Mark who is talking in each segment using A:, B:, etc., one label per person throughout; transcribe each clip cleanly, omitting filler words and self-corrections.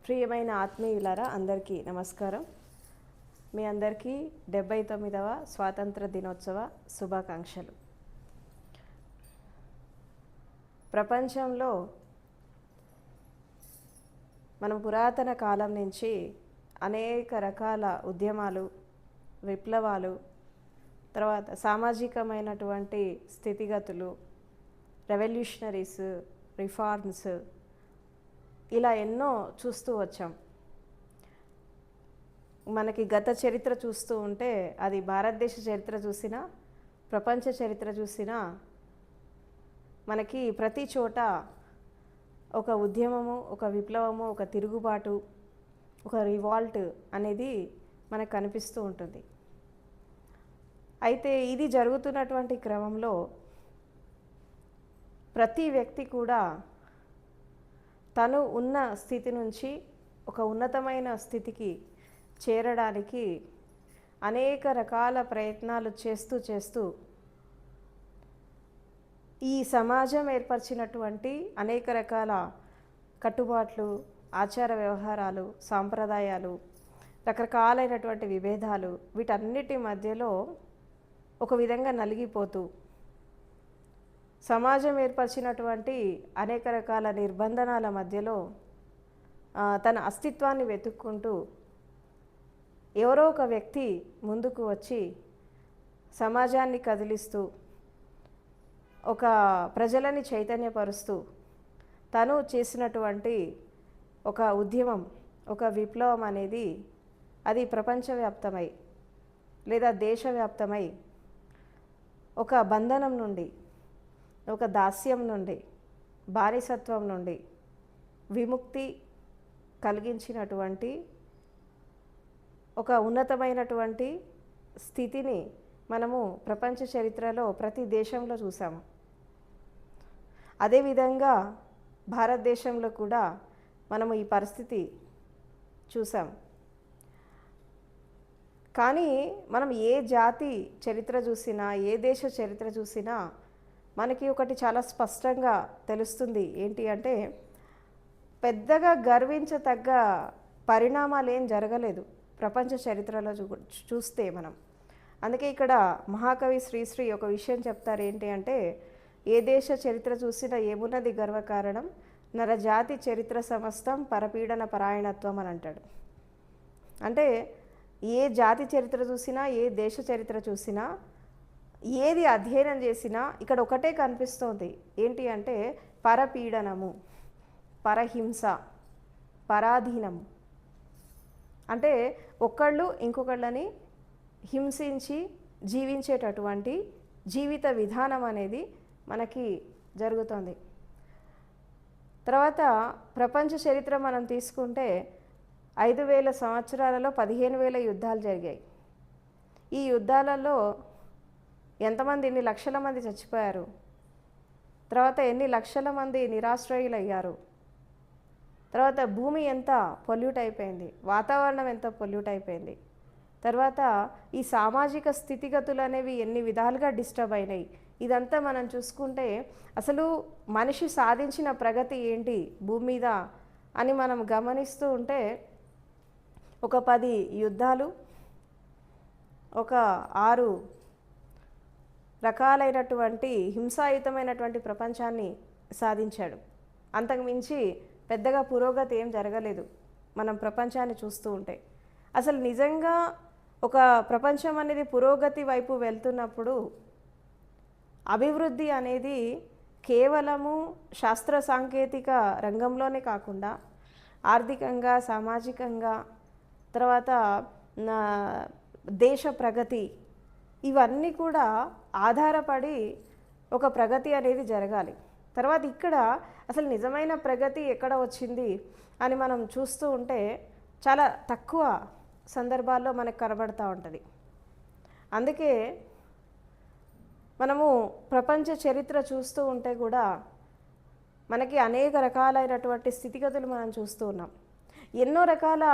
A: ప్రియమైన ఆత్మీయులారా అందరికీ నమస్కారం. మీ అందరికీ 79వ స్వాతంత్ర దినోత్సవ శుభాకాంక్షలు. ప్రపంచంలో మనం పురాతన కాలం నుంచి అనేక రకాల ఉద్యమాలు, విప్లవాలు, తర్వాత సామాజికమైనటువంటి స్థితిగతులు, రెవల్యూషనరీస్, రిఫార్మ్స్ ఇలా ఎన్నో చూస్తూ వచ్చాం. మనకి గత చరిత్ర చూస్తూ ఉంటే అది భారతదేశ చరిత్ర చూసినా, ప్రపంచ చరిత్ర చూసినా మనకి ప్రతి చోట ఒక ఉద్యమము, ఒక విప్లవము, ఒక తిరుగుబాటు, ఒక రివాల్ట్ అనేది మనకు కనిపిస్తూ ఉంటుంది. అయితే ఇది జరుగుతున్నటువంటి క్రమంలో ప్రతి వ్యక్తి కూడా తను ఉన్న స్థితి నుంచి ఒక ఉన్నతమైన స్థితికి చేరడానికి అనేక రకాల ప్రయత్నాలు చేస్తూ ఈ సమాజం ఏర్పరిచినటువంటి అనేక రకాల కట్టుబాట్లు, ఆచార వ్యవహారాలు, సాంప్రదాయాలు, రకరకాలైనటువంటి విభేదాలు, వీటన్నిటి మధ్యలో ఒక విధంగా నలిగిపోతూ సమాజం ఏర్పరిచినటువంటి అనేక రకాల నిర్బంధనాల మధ్యలో తన అస్తిత్వాన్ని వెతుక్కుంటూ ఎవరో ఒక వ్యక్తి ముందుకు వచ్చి సమాజాన్ని కదిలిస్తూ, ఒక ప్రజలని చైతన్యపరుస్తూ తను చేసినటువంటి ఒక ఉద్యమం, ఒక విప్లవం అనేది అది ప్రపంచవ్యాప్తమై లేదా దేశవ్యాప్తమై ఒక బంధనం నుండి, ఒక దాస్యం నుండి, బానిసత్వం నుండి విముక్తి కలిగించినటువంటి ఒక ఉన్నతమైనటువంటి స్థితిని మనము ప్రపంచ చరిత్రలో ప్రతి దేశంలో చూసాము. అదేవిధంగా భారతదేశంలో కూడా మనము ఈ పరిస్థితి చూసాం. కానీ మనం ఏ జాతి చరిత్ర చూసినా, ఏ దేశ చరిత్ర చూసినా మనకి ఒకటి చాలా స్పష్టంగా తెలుస్తుంది. ఏంటి అంటే పెద్దగా గర్వించతగ్గ పరిణామాలు ఏం జరగలేదు ప్రపంచ చరిత్రలో చూస్తే మనం. అందుకే ఇక్కడ మహాకవి శ్రీశ్రీ ఒక విషయం చెప్తారు. ఏంటి అంటే ఏ దేశ చరిత్ర చూసినా ఏమున్నది గర్వకారణం, నరజాతి చరిత్ర సమస్తం పరపీడన పరాయణత్వం అని అంటాడు. అంటే ఏ జాతి చరిత్ర చూసినా, ఏ దేశ చరిత్ర చూసినా, ఏది అధ్యయనం చేసినా ఇక్కడ ఒకటే కనిపిస్తోంది. ఏంటి అంటే పరపీడనము, పరహింస, పరాధీనము. అంటే ఒకళ్ళు ఇంకొకళ్ళని హింసించి జీవించేటటువంటి జీవిత విధానం అనేది మనకి జరుగుతుంది. తర్వాత ప్రపంచ చరిత్ర మనం తీసుకుంటే 5,000 సంవత్సరాలలో 15,000 యుద్ధాలు జరిగాయి. ఈ యుద్ధాలలో ఎంతమంది, ఎన్ని లక్షల మంది చచ్చిపోయారు, తర్వాత ఎన్ని లక్షల మంది నిరాశ్రయులయ్యారు, తర్వాత భూమి ఎంత పొల్యూట్ అయిపోయింది, వాతావరణం ఎంత పొల్యూట్ అయిపోయింది, తర్వాత ఈ సామాజిక స్థితిగతులు అనేవి ఎన్ని విధాలుగా డిస్టర్బ్ అయినాయి. ఇదంతా మనం చూసుకుంటే అసలు మనిషి సాధించిన ప్రగతి ఏంటి భూమి మీద అని మనం గమనిస్తూ ఉంటే ఒక 10 యుద్ధాలు, ఒక 6 రకాలైనటువంటి హింసాయుతమైనటువంటి ప్రపంచాన్ని సాధించాడు. అంతకుమించి పెద్దగా పురోగతి ఏం జరగలేదు మనం ప్రపంచాన్ని చూస్తూ ఉంటే. అసలు నిజంగా ఒక ప్రపంచం అనేది పురోగతి వైపు వెళ్తున్నప్పుడు అభివృద్ధి అనేది కేవలము శాస్త్ర సాంకేతిక రంగంలోనే కాకుండా ఆర్థికంగా, సామాజికంగా, తర్వాత దేశ ప్రగతి, ఇవన్నీ కూడా ఆధారపడి ఒక ప్రగతి అనేది జరగాలి. తర్వాత ఇక్కడ అసలు నిజమైన ప్రగతి ఎక్కడ వచ్చింది అని మనం చూస్తూ ఉంటే చాలా తక్కువ సందర్భాల్లో మనకు కనబడుతూ ఉంటుంది. అందుకే మనము ప్రపంచ చరిత్ర చూస్తూ ఉంటే కూడా మనకి అనేక రకాలైనటువంటి స్థితిగతులు మనం చూస్తూ ఉన్నాం. ఎన్నో రకాల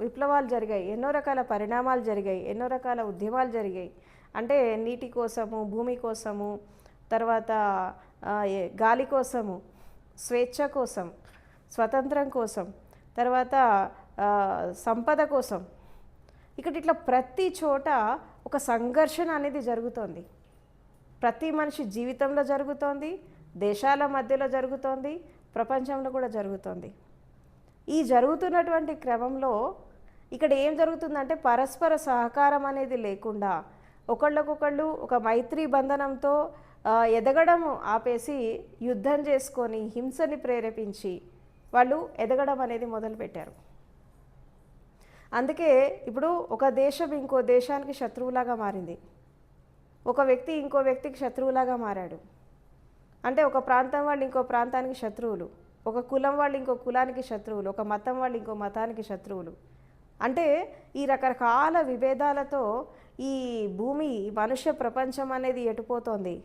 A: విప్లవాలు జరిగాయి, ఎన్నో రకాల పరిణామాలు జరిగాయి, ఎన్నో రకాల ఉద్యమాలు జరిగాయి. అంటే నీటి కోసము, భూమి కోసము, తర్వాత గాలి కోసము, స్వేచ్ఛ కోసం, స్వతంత్రం కోసం, తర్వాత సంపద కోసం, ఇక్కడ ఇట్లా ప్రతి చోట ఒక సంఘర్షణ అనేది జరుగుతోంది. ప్రతి మనిషి జీవితంలో జరుగుతోంది, దేశాల మధ్యలో జరుగుతోంది, ప్రపంచంలో కూడా జరుగుతోంది. ఈ జరుగుతున్నటువంటి క్రమంలో ఇక్కడ ఏం జరుగుతుందంటే పరస్పర సహకారం అనేది లేకుండా ఒకళ్ళకొకళ్ళు ఒక మైత్రీ బంధనంతో ఎదగడం ఆపేసి యుద్ధం చేసుకొని హింసని ప్రేరేపించి వాళ్ళు ఎదగడం అనేది మొదలుపెట్టారు. అందుకే ఇప్పుడు ఒక దేశం ఇంకో దేశానికి శత్రువులాగా మారింది, ఒక వ్యక్తి ఇంకో వ్యక్తికి శత్రువులాగా మారాడు. అంటే ఒక ప్రాంతం వాళ్ళు ఇంకో ప్రాంతానికి శత్రువులు, ఒక కులం వాళ్ళు ఇంకో కులానికి శత్రువులు, ఒక మతం వాళ్ళు ఇంకో మతానికి శత్రువులు. అంటే ఈ రకరకాల విభేదాలతో ఈ భూమి మనుష్య ప్రపంచం అనేది ఎటుపోతోంది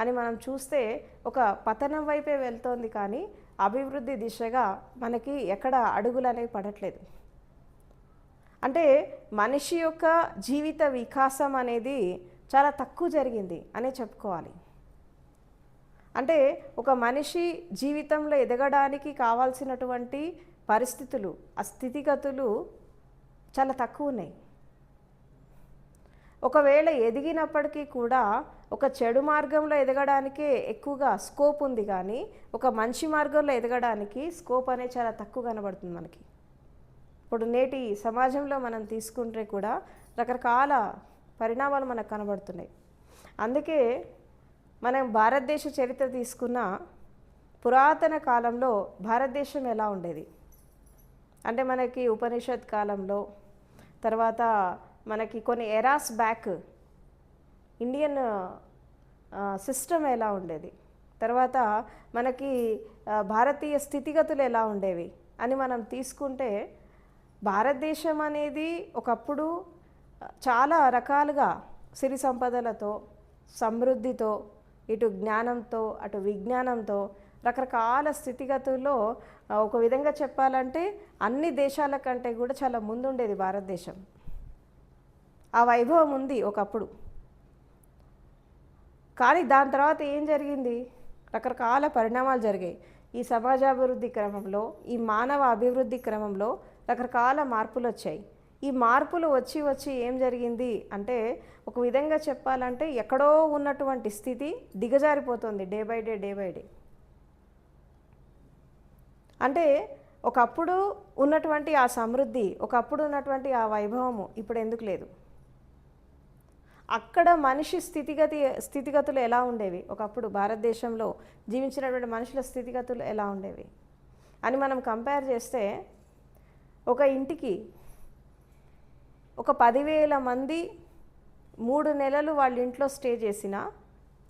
A: అని మనం చూస్తే ఒక పతనం వైపే వెళ్తోంది, కానీ అభివృద్ధి దిశగా మనకి ఎక్కడ అడుగులు అనేవి పడట్లేదు. అంటే మనిషి యొక్క జీవిత వికాసం అనేది చాలా తక్కువ జరిగింది అనే చెప్పుకోవాలి. అంటే ఒక మనిషి జీవితంలో ఎదగడానికి కావాల్సినటువంటి పరిస్థితులు, ఆ స్థితిగతులు చాలా తక్కువ ఉన్నాయి. ఒకవేళ ఎదిగినప్పటికీ కూడా ఒక చెడు మార్గంలో ఎదగడానికే ఎక్కువగా స్కోప్ ఉంది, కానీ ఒక మంచి మార్గంలో ఎదగడానికి స్కోప్ అనేది చాలా తక్కువ కనబడుతుంది మనకి. ఇప్పుడు నేటి సమాజంలో మనం తీసుకుంటే కూడా రకరకాల పరిణామాలు మనకు కనబడుతున్నాయి. అందుకే మనం భారతదేశ చరిత్ర తీసుకున్న పురాతన కాలంలో భారతదేశం ఎలా ఉండేది అంటే మనకి ఉపనిషత్ కాలంలో, తర్వాత మనకి కొన్ని ఎరాస్ బ్యాక్ ఇండియన్ సిస్టమ్ ఎలా ఉండేది, తర్వాత మనకి భారతీయ స్థితిగతులు ఎలా ఉండేవి అని మనం తీసుకుంటే భారతదేశం అనేది ఒకప్పుడు చాలా రకాలుగా సిరి సంపదలతో, సమృద్ధితో, ఇటు జ్ఞానంతో అటు విజ్ఞానంతో రకరకాల స్థితిగతుల్లో ఒక విధంగా చెప్పాలంటే అన్ని దేశాల కంటే కూడా చాలా ముందుండేది భారతదేశం. ఆ వైభవం ఉంది ఒకప్పుడు. కానీ దాని తర్వాత ఏం జరిగింది? రకరకాల పరిణామాలు జరిగాయి. ఈ సమాజాభివృద్ధి క్రమంలో, ఈ మానవ అభివృద్ధి క్రమంలో రకరకాల మార్పులు వచ్చాయి. ఈ మార్పులు వచ్చి వచ్చి ఏం జరిగింది అంటే ఒక విధంగా చెప్పాలంటే ఎక్కడో ఉన్నటువంటి స్థితి దిగజారిపోతుంది డే బై డే. అంటే ఒకప్పుడు ఉన్నటువంటి ఆ సమృద్ధి, ఒకప్పుడు ఉన్నటువంటి ఆ వైభవము ఇప్పుడు ఎందుకు లేదు? అక్కడ మనిషి స్థితిగతులు ఎలా ఉండేవి, ఒకప్పుడు భారతదేశంలో జీవించినటువంటి మనుషుల స్థితిగతులు ఎలా ఉండేవి అని మనం కంపేర్ చేస్తే ఒక ఇంటికి ఒక 10,000 మంది 3 నెలలు వాళ్ళ ఇంట్లో స్టే చేసినా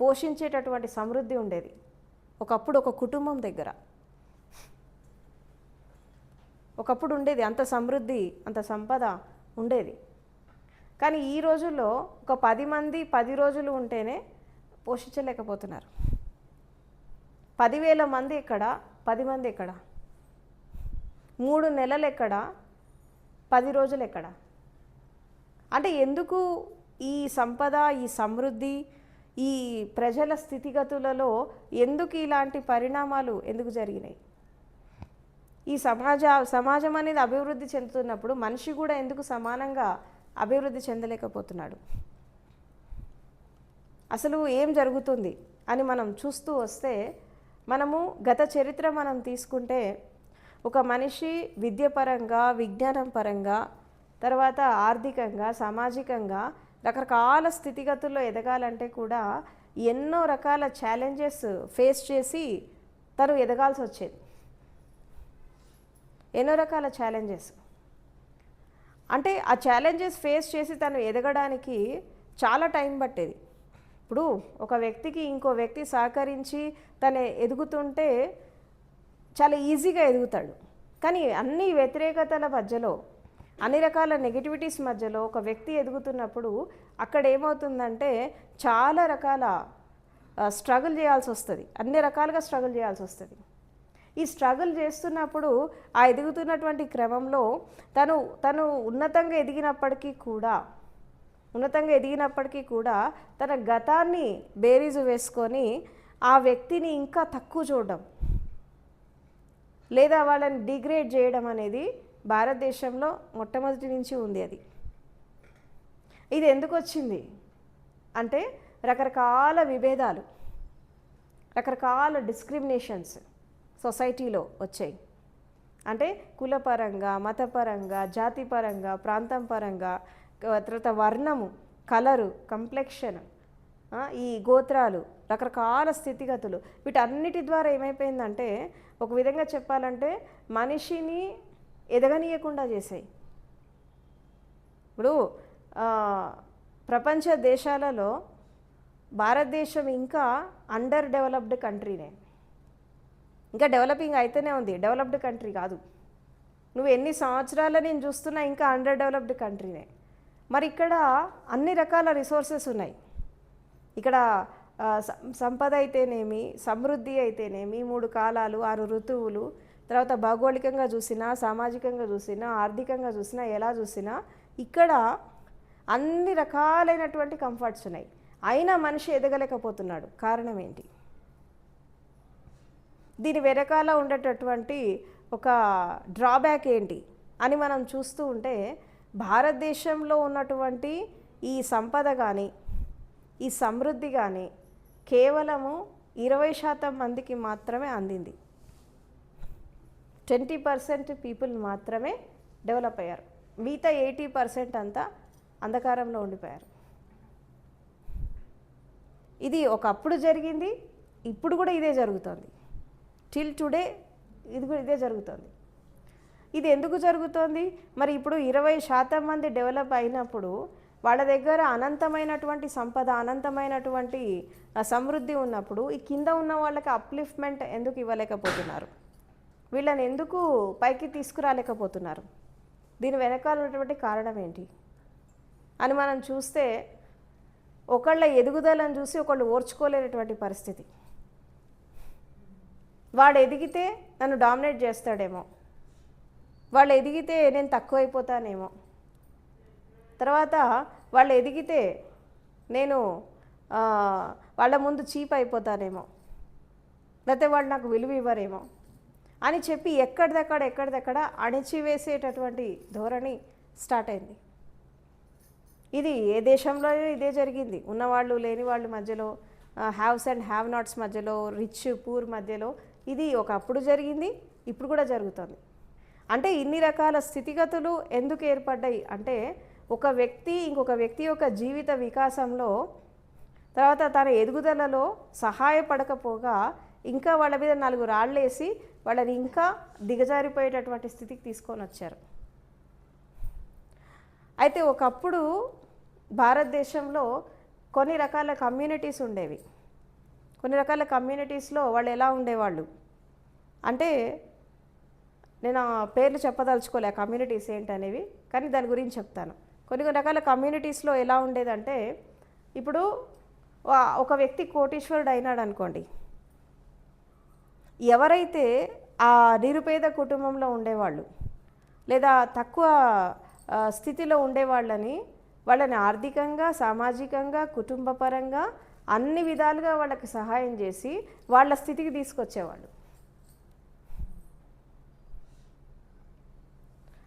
A: పోషించేటటువంటి సమృద్ధి ఉండేది ఒకప్పుడు ఒక కుటుంబం దగ్గర. ఒకప్పుడు ఉండేది అంత సమృద్ధి, అంత సంపద ఉండేది. కానీ ఈ రోజుల్లో ఒక 10 మంది 10 రోజులు ఉంటేనే పోషించలేకపోతున్నారు. 10,000 మంది ఎక్కడ, 10 మంది ఎక్కడ, 3 నెలలు ఎక్కడ, 10 రోజులు ఎక్కడ? అంటే ఎందుకు ఈ సంపద, ఈ సమృద్ధి, ఈ ప్రజల స్థితిగతులలో ఎందుకు ఇలాంటి పరిణామాలు ఎందుకు జరిగినాయి? ఈ సమాజం అనేది అభివృద్ధి చెందుతున్నప్పుడు మనిషి కూడా ఎందుకు సమానంగా అభివృద్ధి చెందలేకపోతున్నాడు? అసలు ఏం జరుగుతుంది అని మనం చూస్తూ వస్తే మనము గత చరిత్ర మనం తీసుకుంటే ఒక మనిషి విద్యపరంగా, విజ్ఞానం పరంగా, తర్వాత ఆర్థికంగా, సామాజికంగా రకరకాల స్థితిగతుల్లో ఎదగాలంటే కూడా ఎన్నో రకాల ఛాలెంజెస్ ఫేస్ చేసి తను ఎదగాల్సి వచ్చేది. ఎన్నో రకాల ఛాలెంజెస్ అంటే ఆ ఛాలెంజెస్ ఫేస్ చేసి తను ఎదగడానికి చాలా టైం పట్టేది. ఇప్పుడు ఒక వ్యక్తికి ఇంకో వ్యక్తి సహకరించి తను ఎదుగుతుంటే చాలా ఈజీగా ఎదుగుతాడు. కానీ అన్ని వ్యతిరేకతల మధ్యలో, అన్ని రకాల నెగిటివిటీస్ మధ్యలో ఒక వ్యక్తి ఎదుగుతున్నప్పుడు అక్కడ ఏమవుతుందంటే చాలా రకాల స్ట్రగుల్ చేయాల్సి వస్తుంది, అన్ని రకాలుగా స్ట్రగుల్ చేయాల్సి వస్తుంది. ఈ స్ట్రగుల్ చేస్తున్నప్పుడు ఆ ఎదుగుతున్నటువంటి క్రమంలో తను ఉన్నతంగా ఎదిగినప్పటికీ కూడా తన గతాన్ని బేరీజు వేసుకొని ఆ వ్యక్తిని ఇంకా తక్కువ చూడడం, లేదా వాళ్ళని డిగ్రేడ్ చేయడం అనేది భారతదేశంలో మొట్టమొదటి నుంచి ఉంది. ఇది ఎందుకు వచ్చింది అంటే రకరకాల విభేదాలు, రకరకాల డిస్క్రిమినేషన్స్ సొసైటీలో వచ్చాయి. అంటే కులపరంగా, మతపరంగా, జాతిపరంగా, ప్రాంతం పరంగా, తర్వాత వర్ణము, కలరు, కంప్లెక్షన్, ఈ గోత్రాలు, రకరకాల స్థితిగతులు, వీటన్నిటి ద్వారా ఏమైపోయిందంటే ఒక విధంగా చెప్పాలంటే మనిషిని ఎదగనీయకుండా చేసాయి. ఇప్పుడు ప్రపంచ దేశాలలో భారతదేశం ఇంకా అండర్ డెవలప్డ్ కంట్రీనే, ఇంకా డెవలపింగ్ అయితేనే ఉంది, డెవలప్డ్ కంట్రీ కాదు. నువ్వు ఎన్ని సంవత్సరాల నేను చూస్తున్నా ఇంకా అండర్ డెవలప్డ్ కంట్రీనే. మరి ఇక్కడ అన్ని రకాల రిసోర్సెస్ ఉన్నాయి. ఇక్కడ సంపద అయితేనేమి, సమృద్ధి అయితేనేమి, 3 కాలాలు, 6 ఋతువులు, తర్వాత భౌగోళికంగా చూసినా, సామాజికంగా చూసినా, ఆర్థికంగా చూసినా, ఎలా చూసినా ఇక్కడ అన్ని రకాలైనటువంటి కంఫర్ట్స్ ఉన్నాయి. అయినా మనిషి ఎదగలేకపోతున్నాడు. కారణం ఏంటి? దీని వెనకాల ఉండేటటువంటి ఒక డ్రాబ్యాక్ ఏంటి అని మనం చూస్తూ ఉంటే భారతదేశంలో ఉన్నటువంటి ఈ సంపద కానీ, ఈ సమృద్ధి కానీ కేవలము 20% మందికి మాత్రమే అందింది. 20% పీపుల్ మాత్రమే డెవలప్ అయ్యారు. మిగతా 80% అంతా అంధకారంలో ఉండిపోయారు. ఇది ఒకప్పుడు జరిగింది, ఇప్పుడు కూడా ఇదే జరుగుతుంది. టిల్ టుడే ఇది కూడా ఇదే జరుగుతుంది. ఇది ఎందుకు జరుగుతోంది? మరి ఇప్పుడు 20% మంది డెవలప్ అయినప్పుడు వాళ్ళ దగ్గర అనంతమైనటువంటి సంపద, అనంతమైనటువంటి సమృద్ధి ఉన్నప్పుడు ఈ కింద ఉన్న వాళ్ళకి అప్లిఫ్ట్మెంట్ ఎందుకు ఇవ్వలేకపోతున్నారు? వీళ్ళని ఎందుకు పైకి తీసుకురాలేకపోతున్నారు? దీని వెనకాల ఉన్నటువంటి కారణం ఏంటి అని మనం చూస్తే ఒకళ్ళ ఎదుగుదలను చూసి ఒకళ్ళు ఓర్చుకోలేనటువంటి పరిస్థితి. వాడు ఎదిగితే నన్ను డామినేట్ చేస్తాడేమో, వాళ్ళు ఎదిగితే నేను తక్కువైపోతానేమో, తర్వాత వాళ్ళు ఎదిగితే నేను వాళ్ళ ముందు చీప్ అయిపోతానేమో, లేకపోతే వాళ్ళు నాకు విలువ ఇవ్వరేమో అని చెప్పి ఎక్కడిదక్కడ అణిచివేసేటటువంటి ధోరణి స్టార్ట్ అయింది. ఇది ఏ దేశంలో ఇదే జరిగింది. ఉన్నవాళ్ళు లేని వాళ్ళు మధ్యలో, హ్యావ్స్ అండ్ హ్యావ్ నాట్స్ మధ్యలో, రిచ్ పూర్ మధ్యలో ఇది ఒకప్పుడు జరిగింది, ఇప్పుడు కూడా జరుగుతుంది. అంటే ఇన్ని రకాల స్థితిగతులు ఎందుకు ఏర్పడ్డాయి అంటే ఒక వ్యక్తి ఇంకొక వ్యక్తి యొక్క జీవిత వికాసంలో, తర్వాత తన ఎదుగుదలలో సహాయపడకపోగా ఇంకా వాళ్ళ మీద 4 రాళ్ళేసి వాళ్ళని ఇంకా దిగజారిపోయేటటువంటి స్థితికి తీసుకొని వచ్చారు. అయితే ఒకప్పుడు భారతదేశంలో కొన్ని రకాల కమ్యూనిటీస్ ఉండేవి. కొన్ని రకాల కమ్యూనిటీస్లో వాళ్ళు ఎలా ఉండేవాళ్ళు అంటే నేను పేర్లు చెప్పదలుచుకోలే కమ్యూనిటీస్ ఏంటనేవి, కానీ దాని గురించి చెప్తాను. కొన్ని రకాల కమ్యూనిటీస్లో ఎలా ఉండేదంటే ఇప్పుడు ఒక వ్యక్తి కోటీశ్వరుడు అయినాడు అనుకోండి, ఎవరైతే ఆ నిరుపేద కుటుంబంలో ఉండేవాళ్ళు లేదా తక్కువ స్థితిలో ఉండేవాళ్ళని వాళ్ళని ఆర్థికంగా, సామాజికంగా, కుటుంబపరంగా అన్ని విధాలుగా వాళ్ళకి సహాయం చేసి వాళ్ళ స్థితికి తీసుకొచ్చేవాళ్ళు.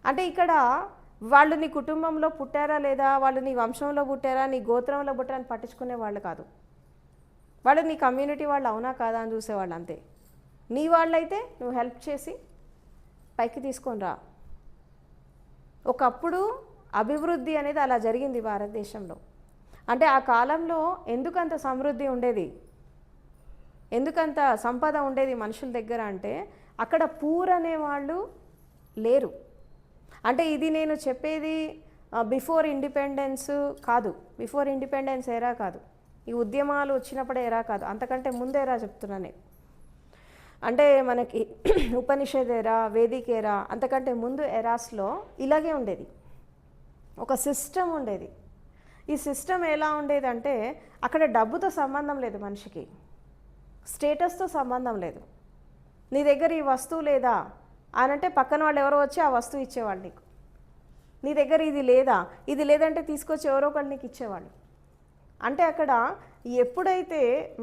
A: అంటే ఇక్కడ వాళ్ళు నీ కుటుంబంలో పుట్టారా లేదా, వాళ్ళు నీ వంశంలో పుట్టారా, నీ గోత్రంలో పుట్టారా అని పట్టించుకునే వాళ్ళు కాదు. వాళ్ళు నీ కమ్యూనిటీ వాళ్ళు అవునా కాదా అని చూసేవాళ్ళు అంతే. నీ వాళ్ళైతే నువ్వు హెల్ప్ చేసి పైకి తీసుకొని రా. ఒకప్పుడు అభివృద్ధి అనేది అలా జరిగింది భారతదేశంలో. అంటే ఆ కాలంలో ఎందుకంత సమృద్ధి ఉండేది, ఎందుకంత సంపద ఉండేది మనుషుల దగ్గర అంటే అక్కడ పూర్ అనేవాళ్ళు లేరు. అంటే ఇది నేను చెప్పేది బిఫోర్ ఇండిపెండెన్స్ కాదు, బిఫోర్ ఇండిపెండెన్స్ ఎరా కాదు, ఈ ఉద్యమాలు వచ్చినప్పుడే ఎరా కాదు, అంతకంటే ముందు ఎరా చెప్తున్నాను. అంటే మనకి ఉపనిషద్ ఎరా, వేదిక ఎరా, అంతకంటే ముందు ఎరాస్లో ఇలాగే ఉండేది. ఒక సిస్టమ్ ఉండేది. ఈ సిస్టమ్ ఎలా ఉండేదంటే అక్కడ డబ్బుతో సంబంధం లేదు, మనిషికి స్టేటస్తో సంబంధం లేదు. నీ దగ్గర ఈ వస్తువు లేదా అనంటే పక్కన వాళ్ళు ఎవరో వచ్చి ఆ వస్తువు ఇచ్చేవాళ్ళు నీకు. నీ దగ్గర ఇది లేదా, ఇది లేదంటే తీసుకొచ్చి ఎవరో ఒకళ్ళు నీకు ఇచ్చేవాళ్ళు. అంటే అక్కడ ఎప్పుడైతే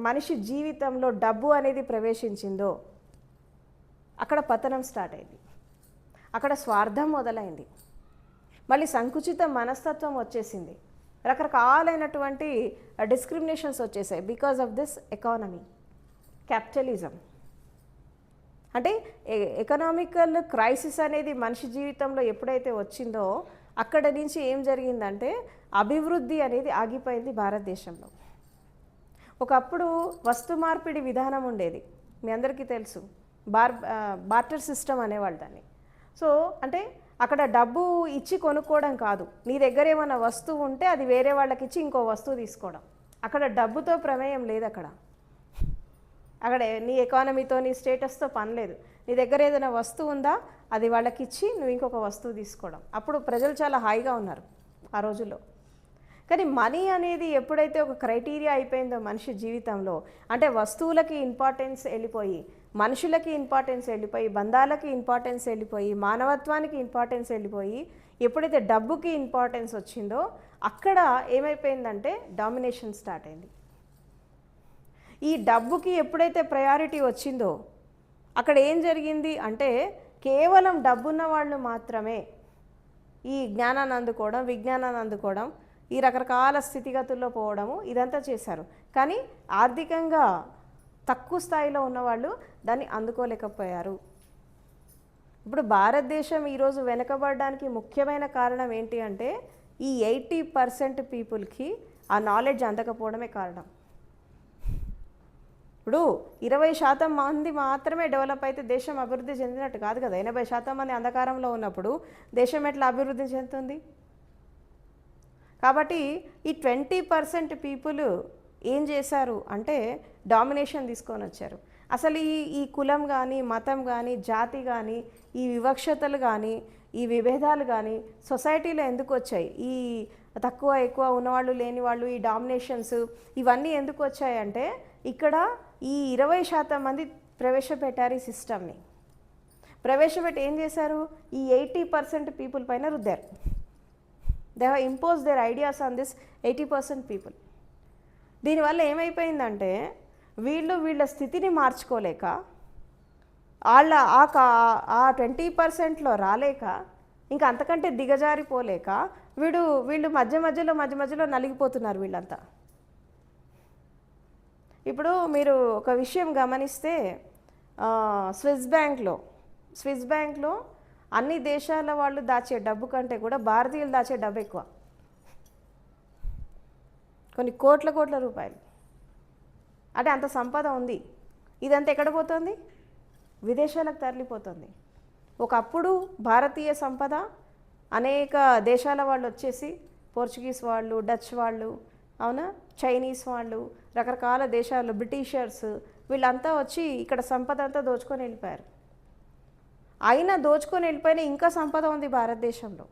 A: మనిషి జీవితంలో డబ్బు అనేది ప్రవేశించిందో అక్కడ పతనం స్టార్ట్ అయింది, అక్కడ స్వార్థం మొదలైంది, మళ్ళీ సంకుచిత మనస్తత్వం వచ్చేసింది, రకరకాలైనటువంటి డిస్క్రిమినేషన్స్ వచ్చేసాయి because of this economy, capitalism. అంటే ఎకనామికల్ క్రైసిస్ అనేది మనిషి జీవితంలో ఎప్పుడైతే వచ్చిందో అక్కడ నుంచి ఏం జరిగిందంటే అభివృద్ధి అనేది ఆగిపోయింది భారతదేశంలో. ఒకప్పుడు వస్తు మార్పిడి విధానం ఉండేది, మీ అందరికీ తెలుసు, బార్టర్ సిస్టమ్ అనేవాళ్ళు దాన్ని. సో అంటే అక్కడ డబ్బు ఇచ్చి కొనుక్కోవడం కాదు, నీ దగ్గర ఏమైనా వస్తువు ఉంటే అది వేరే వాళ్ళకి ఇచ్చి ఇంకో వస్తువు తీసుకోవడం. అక్కడ డబ్బుతో ప్రమేయం లేదు, అక్కడ నీ ఎకానమీతో నీ స్టేటస్తో పని లేదు. నీ దగ్గర ఏదైనా వస్తువు ఉందా అది వాళ్ళకి ఇచ్చి నువ్వు ఇంకొక వస్తువు తీసుకోవడం. అప్పుడు ప్రజలు చాలా హాయిగా ఉన్నారు ఆ రోజుల్లో. కానీ మనీ అనేది ఎప్పుడైతే ఒక క్రైటీరియా అయిపోయిందో మనిషి జీవితంలో, అంటే వస్తువులకి ఇంపార్టెన్స్ వెళ్ళిపోయి, మనుషులకి ఇంపార్టెన్స్ వెళ్ళిపోయి, బంధాలకి ఇంపార్టెన్స్ వెళ్ళిపోయి, మానవత్వానికి ఇంపార్టెన్స్ వెళ్ళిపోయి, ఎప్పుడైతే డబ్బుకి ఇంపార్టెన్స్ వచ్చిందో అక్కడ ఏమైపోయిందంటే డామినేషన్ స్టార్ట్ అయింది. ఈ డబ్బుకి ఎప్పుడైతే ప్రయారిటీ వచ్చిందో అక్కడ ఏం జరిగింది అంటే కేవలం డబ్బున్న వాళ్ళు మాత్రమే ఈ జ్ఞానాన్ని అందుకోవడం, విజ్ఞానాన్ని అందుకోవడం, ఈ రకరకాల స్థితిగతుల్లో పోవడము ఇదంతా చేశారు. కానీ ఆర్థికంగా తక్కువ స్థాయిలో ఉన్నవాళ్ళు దాన్ని అందుకోలేకపోయారు. ఇప్పుడు భారతదేశం ఈరోజు వెనుకబడడానికి ముఖ్యమైన కారణం ఏంటి అంటే ఈ 80% పీపుల్కి ఆ నాలెడ్జ్ అందకపోవడమే కారణం. ఇప్పుడు 20% మంది మాత్రమే డెవలప్ అయితే దేశం అభివృద్ధి చెందినట్టు కాదు కదా. 80% మంది అంధకారంలో ఉన్నప్పుడు దేశం ఎట్లా అభివృద్ధి చెందుతుంది? కాబట్టి ఈ 20% పీపుల్ ఏం చేశారు అంటే డామినేషన్ తీసుకొని వచ్చారు. అసలు ఈ కులం కానీ, మతం కానీ, జాతి కానీ, ఈ వివక్షతలు కానీ, ఈ విభేదాలు కానీ సొసైటీలో ఎందుకు వచ్చాయి? ఈ తక్కువ ఎక్కువ ఉన్నవాళ్ళు లేని వాళ్ళు, ఈ డామినేషన్స్ ఇవన్నీ ఎందుకు వచ్చాయంటే ఇక్కడ ఈ 20% మంది ప్రవేశపెట్టారు ఈ సిస్టమ్ని. ప్రవేశపెట్టి ఏం చేశారు? ఈ 80% పీపుల్ పైన రుద్దారు. They have impose their ideas on this 80% people. దీనివల్ల ఏమైపోయిందంటే వీళ్ళ స్థితిని మార్చుకోలేక, వాళ్ళ ఆ 20%లో రాలేక, ఇంకా అంతకంటే దిగజారిపోలేక వీళ్ళు మధ్య మధ్యలో నలిగిపోతున్నారు వీళ్ళంతా. ఇప్పుడు మీరు ఒక విషయం గమనిస్తే స్విస్ బ్యాంక్లో అన్ని దేశాల వాళ్ళు దాచే డబ్బు కంటే కూడా భారతీయులు దాచే డబ్బు ఎక్కువ, కొన్ని కోట్ల రూపాయలు. అంటే అంత సంపద ఉంది. ఇదంతా ఎక్కడ పోతుంది? విదేశాలకు తరలిపోతుంది. ఒకప్పుడు భారతీయ సంపద అనేక దేశాల వాళ్ళు వచ్చేసి, పోర్చుగీస్ వాళ్ళు, డచ్ వాళ్ళు, అవునా, చైనీస్ వాళ్ళు, రకరకాల దేశాలు, బ్రిటిషర్స్, వీళ్ళంతా వచ్చి ఇక్కడ సంపద అంతా దోచుకొని వెళ్ళిపోయారు. అయినా దోచుకొని వెళ్ళిపోయినా ఇంకా సంపద ఉంది భారతదేశంలో.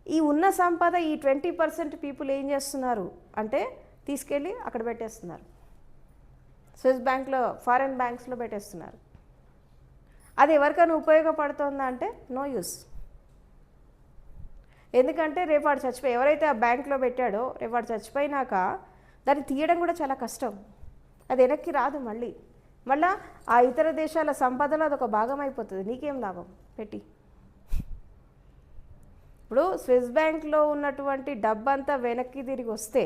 A: ఈ ఉన్న సంపద ఈ 20% పీపుల్ ఏం చేస్తున్నారు అంటే తీసుకెళ్ళి అక్కడ పెట్టేస్తున్నారు, స్విస్ బ్యాంక్లో, ఫారెన్ బ్యాంక్స్లో పెట్టేస్తున్నారు. అది ఎవరికైనా ఉపయోగపడుతుందా అంటే నో యూస్. ఎందుకంటే రేపు వాడు చచ్చిపోయి, ఎవరైతే ఆ బ్యాంక్లో పెట్టాడో రేపు వాడు చచ్చిపోయినాక దాన్ని తీయడం కూడా చాలా కష్టం, అది వెనక్కి రాదు. మళ్ళీ ఆ ఇతర దేశాల సంపదలో అదొక భాగం అయిపోతుంది. నీకేం లాభం పెట్టి? ఇప్పుడు స్విస్ బ్యాంక్లో ఉన్నటువంటి డబ్బంతా వెనక్కి తిరిగి వస్తే,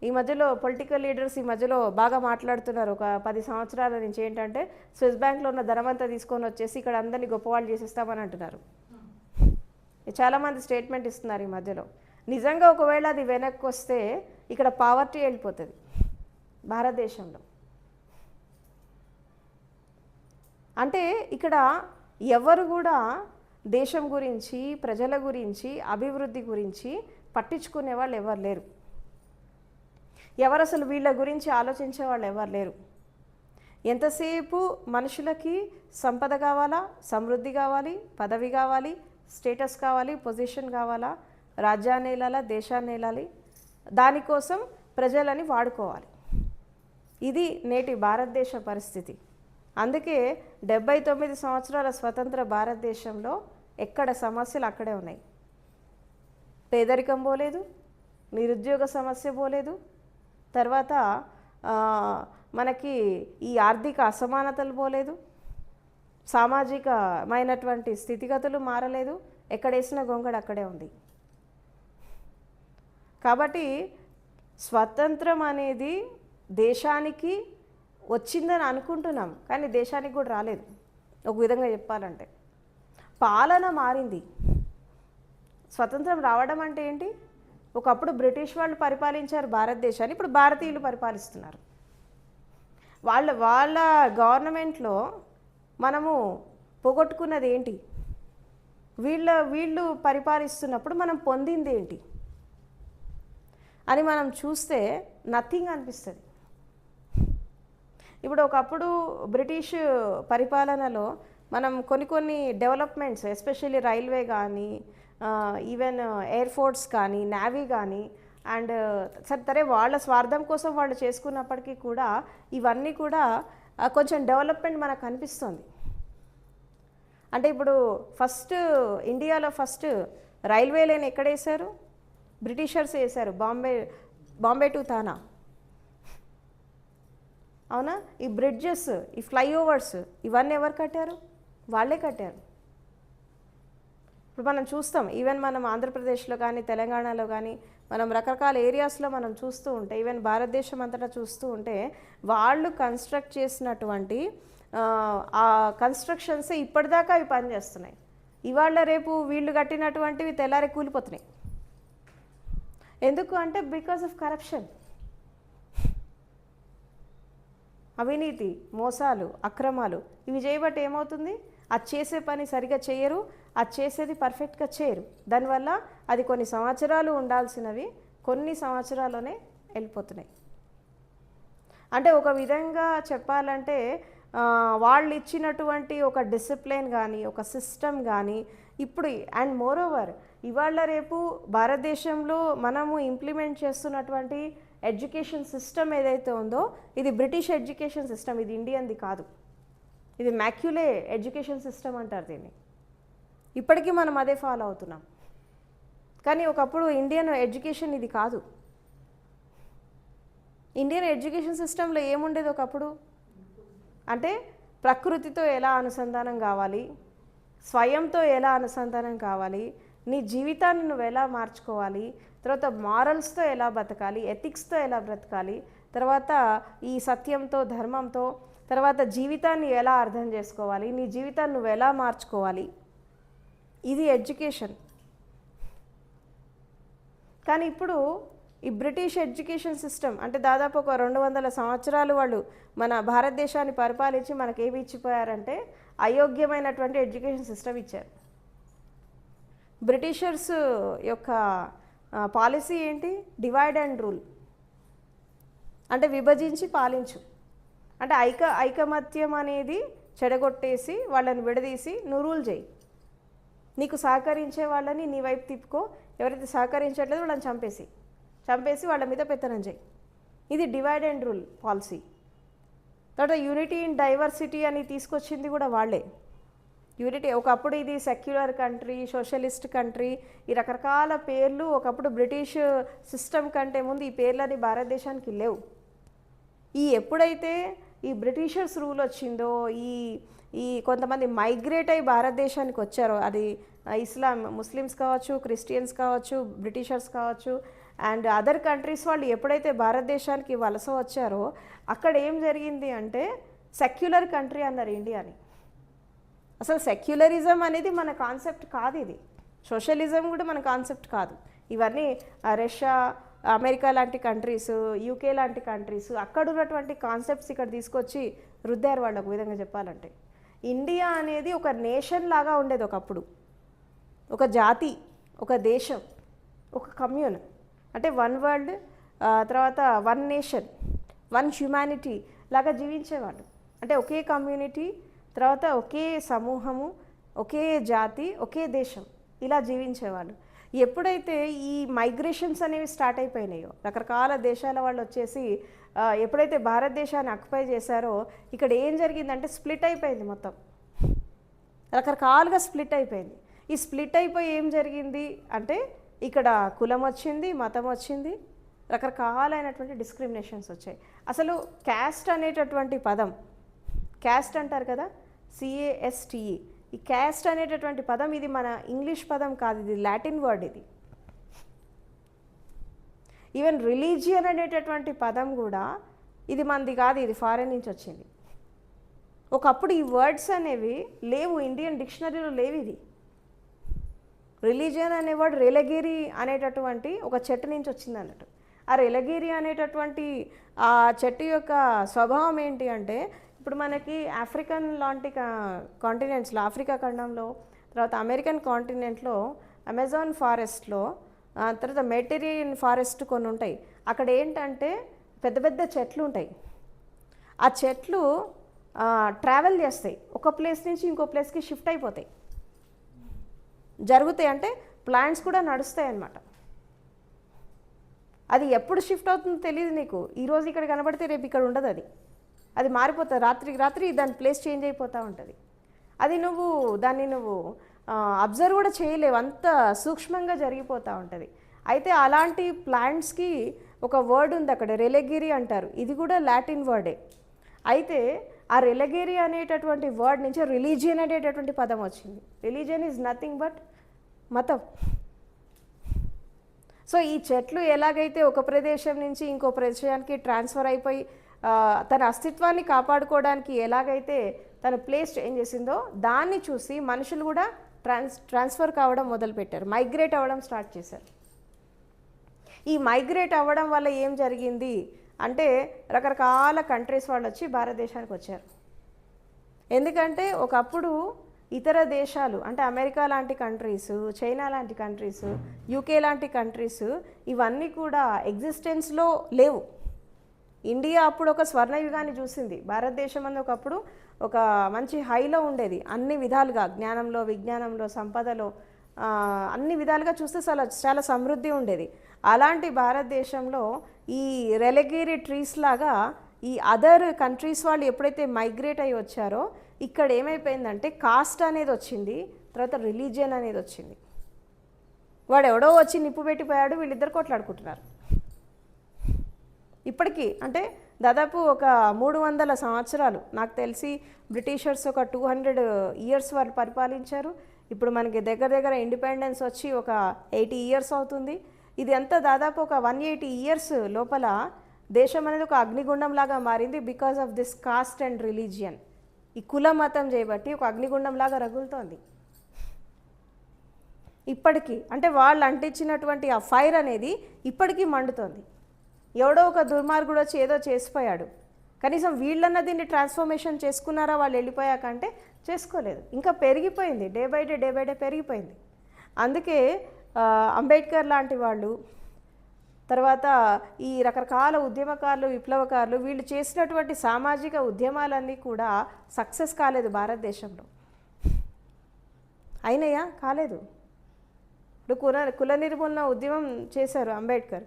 A: ఈ మధ్యలో పొలిటికల్ లీడర్స్ ఈ మధ్యలో బాగా మాట్లాడుతున్నారు ఒక 10 సంవత్సరాల నుంచి, ఏంటంటే స్విస్ బ్యాంక్లో ఉన్న ధనమంతా తీసుకొని వచ్చేసి ఇక్కడ అందరినీ గొప్పవాళ్ళు చేసేస్తామని అంటున్నారు. చాలామంది స్టేట్మెంట్ ఇస్తున్నారు ఈ మధ్యలో. నిజంగా ఒకవేళ అది వెనక్కి వస్తే ఇక్కడ పావర్టీ వెళ్ళిపోతుంది భారతదేశంలో. అంటే ఇక్కడ ఎవరు కూడా దేశం గురించి, ప్రజల గురించి, అభివృద్ధి గురించి పట్టించుకునే వాళ్ళు ఎవరు లేరు. ఎవరు అసలు వీళ్ళ గురించి ఆలోచించే వాళ్ళు ఎవరు లేరు. ఎంతసేపు మనుషులకి సంపద కావాలా, సమృద్ధి కావాలి, పదవి కావాలి, స్టేటస్ కావాలి, పొజిషన్ కావాలా, రాజ్యాన్ని ఏలాలా, దేశాన్ని ఏలాలి, దానికోసం ప్రజలని వాడుకోవాలి. ఇది నేటి భారతదేశ పరిస్థితి. అందుకే 79 సంవత్సరాల స్వతంత్ర భారతదేశంలో ఎక్కడ సమస్యలు అక్కడే ఉన్నాయి. పేదరికం పోలేదు, నిరుద్యోగ సమస్య పోలేదు, తర్వాత మనకి ఈ ఆర్థిక అసమానతలు పోలేదు, సామాజికమైనటువంటి స్థితిగతులు మారలేదు, ఎక్కడేసిన గొంగడు అక్కడే ఉంది. కాబట్టి స్వతంత్రం అనేది దేశానికి వచ్చిందని అనుకుంటున్నాం, కానీ దేశానికి కూడా రాలేదు. ఒక విధంగా చెప్పాలంటే పాలన మారింది. స్వతంత్రం రావడం అంటే ఏంటి? ఒకప్పుడు బ్రిటిష్ వాళ్ళు పరిపాలించారు భారతదేశాన్ని, ఇప్పుడు భారతీయులు పరిపాలిస్తున్నారు. వాళ్ళ గవర్నమెంట్లో మనము పోగొట్టుకున్నది ఏంటి? వీళ్ళు పరిపాలిస్తున్నప్పుడు మనం పొందింది ఏంటి అని మనం చూస్తే నథింగ్ అనిపిస్తుంది. ఇప్పుడు ఒకప్పుడు బ్రిటిష్ పరిపాలనలో మనం కొన్ని డెవలప్మెంట్స్, ఎస్పెషల్లీ రైల్వే కానీ, ఈవెన్ ఎయిర్ ఫోర్స్ కానీ, నేవీ కానీ, అండ్ సరే వాళ్ళ స్వార్థం కోసం వాళ్ళు చేసుకున్నప్పటికీ కూడా ఇవన్నీ కూడా కొంచెం డెవలప్మెంట్ మనకు అనిపిస్తుంది. అంటే ఇప్పుడు ఇండియాలో ఫస్ట్ రైల్వే లైన్ ఎక్కడ వేశారు? బ్రిటిషర్స్ వేశారు, బాంబే టు థానా. అవునా? ఈ బ్రిడ్జెస్, ఈ ఫ్లైఓవర్స్ ఇవన్నీ ఎవరు కట్టారు? వాళ్ళే కట్టారు. ఇప్పుడు మనం చూస్తాం, ఈవెన్ మనం ఆంధ్రప్రదేశ్లో కానీ, తెలంగాణలో కానీ, మనం రకరకాల ఏరియాస్లో మనం చూస్తూ ఉంటే, ఈవెన్ భారతదేశం అంతటా చూస్తూ ఉంటే, వాళ్ళు కన్స్ట్రక్ట్ చేసినటువంటి ఆ కన్స్ట్రక్షన్స్ ఇప్పటిదాకా అవి పనిచేస్తున్నాయి. ఇవాళ రేపు వీళ్ళు కట్టినటువంటివి తెల్లారి కూలిపోతున్నాయి. ఎందుకు అంటే బికాస్ ఆఫ్ కరప్షన్, అవినీతి, మోసాలు, అక్రమాలు. ఇవి చేయబట్టి ఏమవుతుంది? అది చేసే పని సరిగా చేయరు, అది చేసేది పర్ఫెక్ట్గా చేయరు. దానివల్ల అది కొన్ని సంవత్సరాలు ఉండాల్సినవి కొన్ని సంవత్సరాల్లోనే వెళ్ళిపోతున్నాయి. అంటే ఒక విధంగా చెప్పాలంటే వాళ్ళు ఇచ్చినటువంటి ఒక డిసిప్లిన్ కానీ, ఒక సిస్టమ్ కానీ ఇప్పుడు, అండ్ మోర్ ఓవర్ ఇవాళ రేపు భారతదేశంలో మనము ఇంప్లిమెంట్ చేస్తున్నటువంటి ఎడ్యుకేషన్ సిస్టమ్ ఏదైతే ఉందో ఇది బ్రిటిష్ ఎడ్యుకేషన్ సిస్టమ్, ఇది ఇండియన్ది కాదు. ఇది మ్యాక్యులే ఎడ్యుకేషన్ సిస్టమ్ అంటారు దీన్ని. ఇప్పటికీ మనం అదే ఫాలో అవుతున్నాం. కానీ ఒకప్పుడు ఇండియన్ ఎడ్యుకేషన్ ఇది కాదు. ఇండియన్ ఎడ్యుకేషన్ సిస్టంలో ఏముండేది ఒకప్పుడు అంటే ప్రకృతితో ఎలా అనుసంధానం కావాలి, స్వయంతో ఎలా అనుసంధానం కావాలి, నీ జీవితాన్ని నువ్వు ఎలా మార్చుకోవాలి, తర్వాత మారల్స్తో ఎలా బతకాలి, ఎథిక్స్తో ఎలా బ్రతకాలి, తర్వాత ఈ సత్యంతో, ధర్మంతో, తర్వాత జీవితాన్ని ఎలా అర్థం చేసుకోవాలి, నీ జీవితాన్ని నువ్వు ఎలా మార్చుకోవాలి, ఇది ఎడ్యుకేషన్. కానీ ఇప్పుడు ఈ బ్రిటిష్ ఎడ్యుకేషన్ సిస్టమ్ అంటే దాదాపు ఒక 200 సంవత్సరాలు వాళ్ళు మన భారతదేశాన్ని పరిపాలించి మనకి ఏమి ఇచ్చిపోయారంటే అయోగ్యమైనటువంటి ఎడ్యుకేషన్ సిస్టమ్ ఇచ్చారు. బ్రిటిషర్స్ యొక్క పాలసీ ఏంటి? డివైడ్ అండ్ రూల్, అంటే విభజించి పాలించు. అంటే ఐకమత్యం అనేది చెడగొట్టేసి వాళ్ళని విడదీసి నువ్వు రూల్ చేయి. నీకు సహకరించే వాళ్ళని నీ వైపు తిప్పుకో, ఎవరైతే సహకరించట్లేదు వాళ్ళని చంపేసి వాళ్ళ మీద పెత్తనం చేయి. ఇది డివైడ్ అండ్ రూల్ పాలసీ. తర్వాత యూనిటీ ఇన్ డైవర్సిటీ అని తీసుకొచ్చింది కూడా వాళ్ళే. యూనిటీ, ఒకప్పుడు ఇది సెక్యులర్ కంట్రీ, సోషలిస్ట్ కంట్రీ, ఈ రకరకాల పేర్లు ఒకప్పుడు బ్రిటిష్ సిస్టమ్ కంటే ముందు ఈ పేర్లని భారతదేశానికి లేవు. ఎప్పుడైతే ఈ బ్రిటిషర్స్ రూల్ వచ్చిందో, ఈ కొంతమంది మైగ్రేట్ అయి భారతదేశానికి వచ్చారో, అది ముస్లిమ్స్ కావచ్చు, క్రిస్టియన్స్ కావచ్చు, బ్రిటిషర్స్ కావచ్చు, అండ్ అదర్ కంట్రీస్ వాళ్ళు ఎప్పుడైతే భారతదేశానికి వలస వచ్చారో అక్కడ ఏం జరిగింది అంటే సెక్యులర్ కంట్రీ అన్నారు ఇండియాని. అసలు సెక్యులరిజం అనేది మన కాన్సెప్ట్ కాదు, ఇది సోషలిజం కూడా మన కాన్సెప్ట్ కాదు. ఇవన్నీ రష్యా, అమెరికా లాంటి కంట్రీస్, యూకే లాంటి కంట్రీస్ అక్కడ ఉన్నటువంటి కాన్సెప్ట్స్ ఇక్కడ తీసుకొచ్చి రుద్దారు వాళ్ళు. ఒక విధంగా చెప్పాలంటే ఇండియా అనేది ఒక నేషన్ లాగా ఉండేది ఒకప్పుడు, ఒక జాతి, ఒక దేశం, ఒక కమ్యూన్, అంటే వన్ వరల్డ్, తర్వాత వన్ నేషన్, వన్ హ్యుమానిటీ లాగా జీవించేవాళ్ళు. అంటే ఒకే కమ్యూనిటీ, తర్వాత ఒకే సమూహము, ఒకే జాతి, ఒకే దేశం, ఇలా జీవించేవాళ్ళు. ఎప్పుడైతే ఈ మైగ్రేషన్స్ అనేవి స్టార్ట్ అయిపోయినాయో, రకరకాల దేశాల వాళ్ళు వచ్చేసి ఎప్పుడైతే భారతదేశాన్ని ఆక్యుపై చేశారో ఇక్కడ ఏం జరిగిందంటే స్ప్లిట్ అయిపోయింది, మొత్తం రకరకాలుగా స్ప్లిట్ అయిపోయింది. ఈ స్ప్లిట్ అయిపోయి ఏం జరిగింది అంటే ఇక్కడ కులం వచ్చింది, మతం వచ్చింది, రకరకాలైనటువంటి డిస్క్రిమినేషన్స్ వచ్చాయి. అసలు క్యాస్ట్ అనేటటువంటి పదం, క్యాస్ట్ అంటారు కదా, CASTE, ఈ క్యాస్ట్ అనేటటువంటి పదం ఇది మన ఇంగ్లీష్ పదం కాదు, ఇది లాటిన్ వర్డ్. ఇది ఈవెన్ రిలీజియన్ అనేటటువంటి పదం కూడా ఇది మనది కాదు, ఇది ఫారెన్ నుంచి వచ్చింది. ఒకప్పుడు ఈ వర్డ్స్ అనేవి లేవు, ఇండియన్ డిక్షనరీలో లేవు. ఇది రిలీజియన్ అనే వర్డ్ రెలగిరి అనేటటువంటి ఒక చెట్టు నుంచి వచ్చింది అన్నట్టు. ఆ రెలగిరి అనేటటువంటి ఆ చెట్టు యొక్క స్వభావం ఏంటి అంటే, ఇప్పుడు మనకి ఆఫ్రికన్ లాంటి కాంటినెంట్స్లో, ఆఫ్రికా ఖండంలో, తర్వాత అమెరికన్ కాంటినెంట్లో, అమెజాన్ ఫారెస్ట్లో, తర్వాత మెడిటరేనియన్ ఫారెస్ట్ కొన్ని ఉంటాయి. అక్కడ ఏంటంటే పెద్ద పెద్ద చెట్లు ఉంటాయి. ఆ చెట్లు ట్రావెల్ చేస్తాయి, ఒక ప్లేస్ నుంచి ఇంకో ప్లేస్కి షిఫ్ట్ అయిపోతాయి, జరుగుతాయి. అంటే ప్లాంట్స్ కూడా నడుస్తాయి అన్నమాట. అది ఎప్పుడు షిఫ్ట్ అవుతుందో తెలియదు నీకు. ఈరోజు ఇక్కడ కనబడితే రేపు ఇక్కడ ఉండదు. అది మారిపోతుంది, రాత్రికి రాత్రి దాని ప్లేస్ చేంజ్ అయిపోతూ ఉంటుంది. అది దాన్ని అబ్జర్వ్ కూడా చేయలేవు, అంత సూక్ష్మంగా జరిగిపోతూ ఉంటుంది. అయితే అలాంటి ప్లాంట్స్కి ఒక వర్డ్ ఉంది అక్కడ, రెలగిరి అంటారు. ఇది కూడా లాటిన్ వర్డే. అయితే ఆ రెలగిరి అనేటటువంటి వర్డ్ నుంచి రిలీజియన్ అనేటటువంటి పదం వచ్చింది. రిలీజియన్ ఈజ్ నథింగ్ బట్ మతం. సో ఈ చెట్లు ఎలాగైతే ఒక ప్రదేశం నుంచి ఇంకో ప్రదేశానికి ట్రాన్స్ఫర్ అయిపోయి తన అస్తిత్వాన్ని కాపాడుకోవడానికి ఎలాగైతే తన ప్లేస్ చేంజ్ చేసిందో, దాన్ని చూసి మనుషులు కూడా ట్రాన్స్ఫర్ కావడం మొదలుపెట్టారు, మైగ్రేట్ అవ్వడం స్టార్ట్ చేశారు. ఈ మైగ్రేట్ అవ్వడం వల్ల ఏం జరిగింది అంటే, రకరకాల కంట్రీస్ వాళ్ళు వచ్చి భారతదేశానికి వచ్చారు. ఎందుకంటే ఒకప్పుడు ఇతర దేశాలు అంటే అమెరికా లాంటి కంట్రీస్, చైనా లాంటి కంట్రీస్, UK లాంటి కంట్రీస్, ఇవన్నీ కూడా ఎగ్జిస్టెన్స్లో లేవు. ఇండియా అప్పుడు ఒక స్వర్ణయుగాన్ని చూసింది. భారతదేశం అనేది ఒకప్పుడు ఒక మంచి హైలో ఉండేది, అన్ని విధాలుగా, జ్ఞానంలో, విజ్ఞానంలో, సంపదలో, అన్ని విధాలుగా చూస్తే చాలా సమృద్ధి ఉండేది. అలాంటి భారతదేశంలో ఈ రెలగిరి ట్రీస్ లాగా ఈ అదర్ కంట్రీస్ వాళ్ళు ఎప్పుడైతే మైగ్రేట్ అయ్యి వచ్చారో, ఇక్కడ ఏమైపోయిందంటే కాస్ట్ అనేది వచ్చింది, తర్వాత రిలీజియన్ అనేది వచ్చింది. వాడు ఎవడో వచ్చి నిప్పు పెట్టిపోయాడు, వీళ్ళిద్దరు కొట్లాడుకుంటున్నారు. ఇప్పటికీ అంటే దాదాపు ఒక 300 సంవత్సరాలు నాకు తెలిసి బ్రిటిషర్స్ ఒక 200 ఇయర్స్ వాళ్ళు పరిపాలించారు. ఇప్పుడు మనకి దగ్గర దగ్గర ఇండిపెండెన్స్ వచ్చి ఒక 80 ఇయర్స్ అవుతుంది. ఇది అంతా దాదాపు ఒక 180 ఇయర్స్ లోపల దేశం అనేది ఒక అగ్నిగుండం లాగా మారింది, because of this cost and religion. ఈ కుల మతం చేయబట్టి ఒక అగ్నిగుండం లాగా రగులుతోంది ఇప్పటికీ. అంటే వాళ్ళు అంటించినటువంటి ఆ ఫైర్ అనేది ఇప్పటికీ మండుతోంది. ఎవడో ఒక దుర్మార్గుడు వచ్చి ఏదో చేసిపోయాడు, కనీసం వీళ్ళన్న దీన్ని ట్రాన్స్ఫర్మేషన్ చేసుకున్నారా వాళ్ళు వెళ్ళిపోయాకంటే చేసుకోలేదు, ఇంకా పెరిగిపోయింది, డే బై డే పెరిగిపోయింది. అందుకే అంబేద్కర్ లాంటి వాళ్ళు, తర్వాత ఈ రకరకాల ఉద్యమకారులు, విప్లవకారులు, వీళ్ళు చేసినటువంటి సామాజిక ఉద్యమాలన్నీ కూడా సక్సెస్ కాలేదు భారతదేశంలో. అయినాయా? కాలేదు. ఇప్పుడు కుల నిర్మూలన ఉద్యమం చేశారు అంబేద్కర్,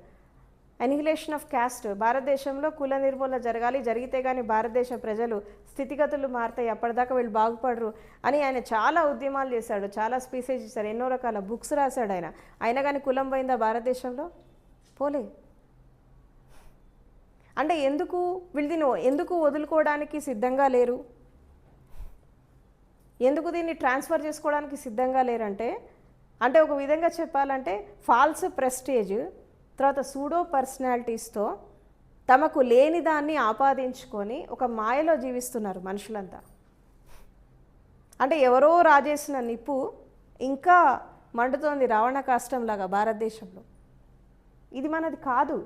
A: అనిహిలేషన్ ఆఫ్ క్యాస్ట్. భారతదేశంలో కుల నిర్మూలన జరగాలి, జరిగితే కానీ భారతదేశ ప్రజలు స్థితిగతులు మారుతాయి, అప్పటిదాకా వీళ్ళు బాగుపడరు అని ఆయన చాలా ఉద్యమాలు చేశాడు, చాలా స్పీచెస్ ఇచ్చారు, ఎన్నో రకాల బుక్స్ రాశాడు ఆయన. అయినా కానీ కులం పోయిందా భారతదేశంలో? పోలే. అంటే ఎందుకు వీళ్ళు దీన్ని ఎందుకు వదులుకోవడానికి సిద్ధంగా లేరు, ఎందుకు దీన్ని ట్రాన్స్ఫర్ చేసుకోవడానికి సిద్ధంగా లేరంటే, అంటే ఒక విధంగా చెప్పాలంటే ఫాల్స్ ప్రెస్టేజ్, తర్వాత సూడో పర్సనాలిటీస్తో తమకు లేని దాన్ని ఆపాదించుకొని ఒక మాయలో జీవిస్తున్నారు మనుషులంతా. అంటే ఎవరో రాజేసిన నిప్పు ఇంకా మండుతోంది రావణ కాష్టంలాగా భారతదేశంలో. ఇది మనది కాదు.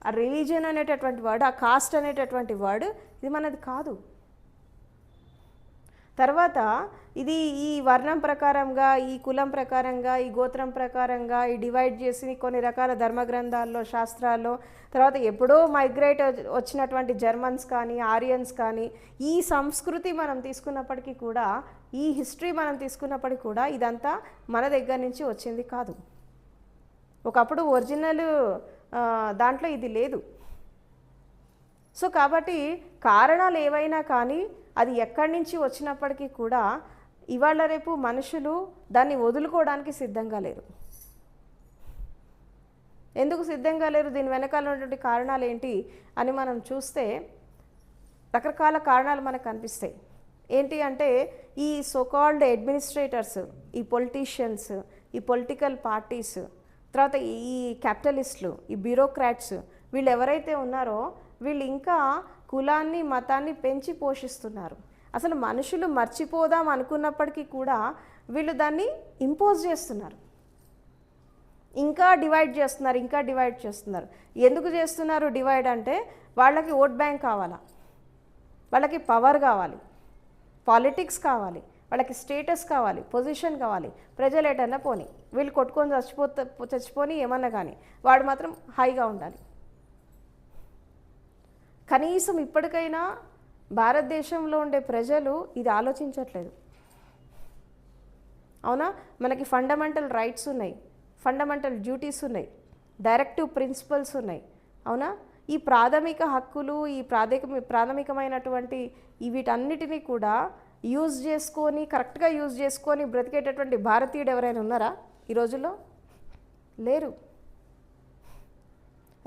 A: ఆ రిలీజియన్ అనేటటువంటి వర్డ్, ఆ కాస్ట్ అనేటటువంటి వర్డ్ ఇది మనది కాదు. తర్వాత ఇది ఈ వర్ణం ప్రకారంగా, ఈ కులం ప్రకారంగా, ఈ గోత్రం ప్రకారంగా ఈ డివైడ్ చేసి కొన్ని రకాల ధర్మగ్రంథాల్లో, శాస్త్రాల్లో, తర్వాత ఎప్పుడో మైగ్రేట్ వచ్చినటువంటి జర్మన్స్ కానీ, ఆరియన్స్ కానీ, ఈ సంస్కృతి మనం తీసుకున్నప్పటికీ కూడా, ఈ హిస్టరీ మనం తీసుకున్నప్పటికీ కూడా ఇదంతా మన దగ్గర నుంచి వచ్చింది కాదు. ఒకప్పుడు ఒరిజినల్ దాంట్లో ఇది లేదు. సో కాబట్టి కారణాలు ఏవైనా కానీ అది ఎక్కడి నుంచి వచ్చినప్పటికీ కూడా ఇవాళ రేపు మనుషులు దాన్ని వదులుకోవడానికి సిద్ధంగా లేరు. ఎందుకు సిద్ధంగా లేరు? దీని వెనకాల ఉన్నటువంటి కారణాలు ఏంటి అని మనం చూస్తే రకరకాల కారణాలు మనకు కనిపిస్తాయి. ఏంటి అంటే ఈ సోకాల్డ్ అడ్మినిస్ట్రేటర్స్, ఈ పొలిటీషియన్స్, ఈ పొలిటికల్ పార్టీస్, తర్వాత ఈ క్యాపిటలిస్టులు, ఈ బ్యూరోక్రాట్స్, వీళ్ళు ఎవరైతే ఉన్నారో వీళ్ళు ఇంకా కులాన్ని మతాన్ని పెంచి పోషిస్తున్నారు. అసలు మనుషులు మర్చిపోదాం అనుకున్నప్పటికీ కూడా వీళ్ళు దాన్ని ఇంపోజ్ చేస్తున్నారు. ఇంకా డివైడ్ చేస్తున్నారు. ఎందుకు చేస్తున్నారు డివైడ్ అంటే వాళ్ళకి ఓట్ బ్యాంక్ కావాలా, వాళ్ళకి పవర్ కావాలి, పాలిటిక్స్ కావాలి, వాళ్ళకి స్టేటస్ కావాలి, పొజిషన్ కావాలి. ప్రజలు ఏటన్నా పోని, వీళ్ళు కొట్టుకొని చచ్చిపోని ఏమన్నా కానీ వాడు మాత్రం హాయిగా ఉండాలి. కనీసం ఇప్పటికైనా భారతదేశంలో ఉండే ప్రజలు ఇది ఆలోచించట్లేదు. అవునా? మనకి ఫండమెంటల్ రైట్స్ ఉన్నాయి, ఫండమెంటల్ డ్యూటీస్ ఉన్నాయి, డైరెక్టివ్ ప్రిన్సిపల్స్ ఉన్నాయి. అవునా? ఈ ప్రాథమిక హక్కులు, ఈ ప్రాథమికమైనటువంటి వీటన్నిటినీ కూడా కరెక్ట్గా యూజ్ చేసుకొని బ్రతికేటటువంటి భారతీయుడు ఎవరైనా ఉన్నారా ఈ రోజుల్లో? లేరు.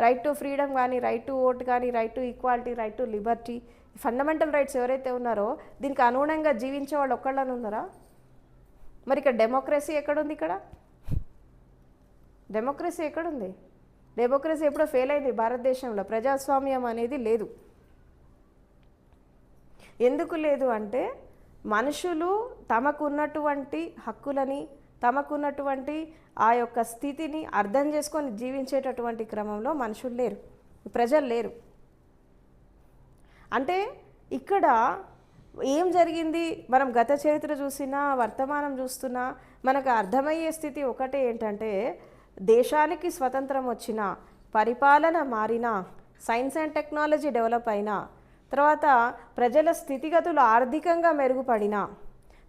A: రైట్ టు ఫ్రీడమ్ కానీ, రైట్ టు ఓట్ కానీ, right to equality, right to Liberty, fundamental rights ఎవరైతే ఉన్నారో దీనికి అనుగుణంగా జీవించే వాళ్ళు ఒక్కళ్ళని ఉన్నారా? మరి ఇక్కడ డెమోక్రసీ ఎక్కడుంది? డెమోక్రసీ ఎక్కడుంది? డెమోక్రసీ ఎప్పుడో ఫెయిల్ అయింది భారతదేశంలో. ప్రజాస్వామ్యం అనేది లేదు. ఎందుకు లేదు అంటే మనుషులు తమకున్నటువంటి హక్కులని, తమకున్నటువంటి ఆ యొక్క స్థితిని అర్థం చేసుకొని జీవించేటటువంటి క్రమంలో మనుషులు లేరు, ప్రజలు లేరు. అంటే ఇక్కడ ఏం జరిగింది? మనం గత చరిత్ర చూసినా, వర్తమానం చూస్తున్నా మనకు అర్థమయ్యే స్థితి ఒకటే, ఏంటంటే దేశానికి స్వతంత్రం వచ్చినా, పరిపాలన మారినా, సైన్స్ అండ్ టెక్నాలజీ డెవలప్ అయినా, తర్వాత ప్రజల స్థితిగతులు ఆర్థికంగా మెరుగుపడినా,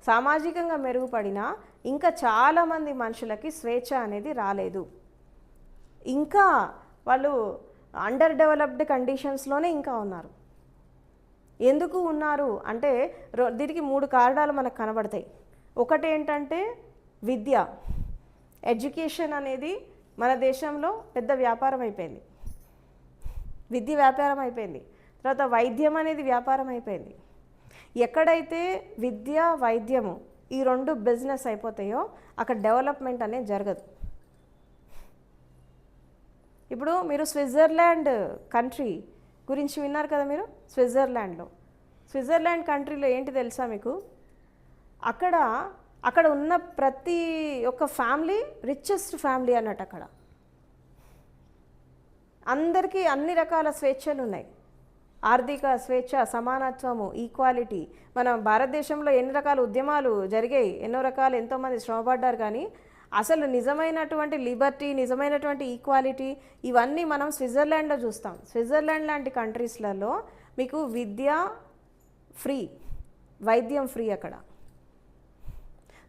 A: సామాజికంగా మెరుగుపడినా ఇంకా చాలామంది మనుషులకి స్వేచ్ఛ అనేది రాలేదు. ఇంకా వాళ్ళు అండర్ డెవలప్డ్ కండిషన్స్లోనే ఇంకా ఉన్నారు. ఎందుకు ఉన్నారు అంటే దీనికి 3 కారణాలు మనకు కనబడతాయి. ఒకటి ఏంటంటే విద్య, ఎడ్యుకేషన్ అనేది మన దేశంలో పెద్ద వ్యాపారం అయిపోయింది. విద్య వ్యాపారం అయిపోయింది. తర్వాత వైద్యం అనేది వ్యాపారం అయిపోయింది. ఎక్కడైతే విద్య, వైద్యము ఈ 2 బిజినెస్ అయిపోతాయో అక్కడ డెవలప్మెంట్ అనేది జరగదు. ఇప్పుడు మీరు స్విట్జర్లాండ్ కంట్రీ గురించి విన్నారు కదా మీరు. స్విట్జర్లాండ్ కంట్రీలో ఏంటి తెలుసా మీకు? అక్కడ ఉన్న ప్రతి ఒక్క ఫ్యామిలీ రిచెస్ట్ ఫ్యామిలీ అన్నట్టు. అక్కడ అందరికీ అన్ని రకాల స్వేచ్ఛలు ఉన్నాయి. ఆర్థిక స్వేచ్ఛ, సమానత్వము, ఈక్వాలిటీ. మన భారతదేశంలో ఎన్ని రకాల ఉద్యమాలు జరిగాయి, ఎంతోమంది శ్రమపడ్డారు, కానీ అసలు నిజమైనటువంటి లిబర్టీ, నిజమైనటువంటి ఈక్వాలిటీ ఇవన్నీ మనం స్విట్జర్లాండ్లో చూస్తాం. స్విట్జర్లాండ్ లాంటి కంట్రీస్లలో మీకు విద్య ఫ్రీ, వైద్యం ఫ్రీ.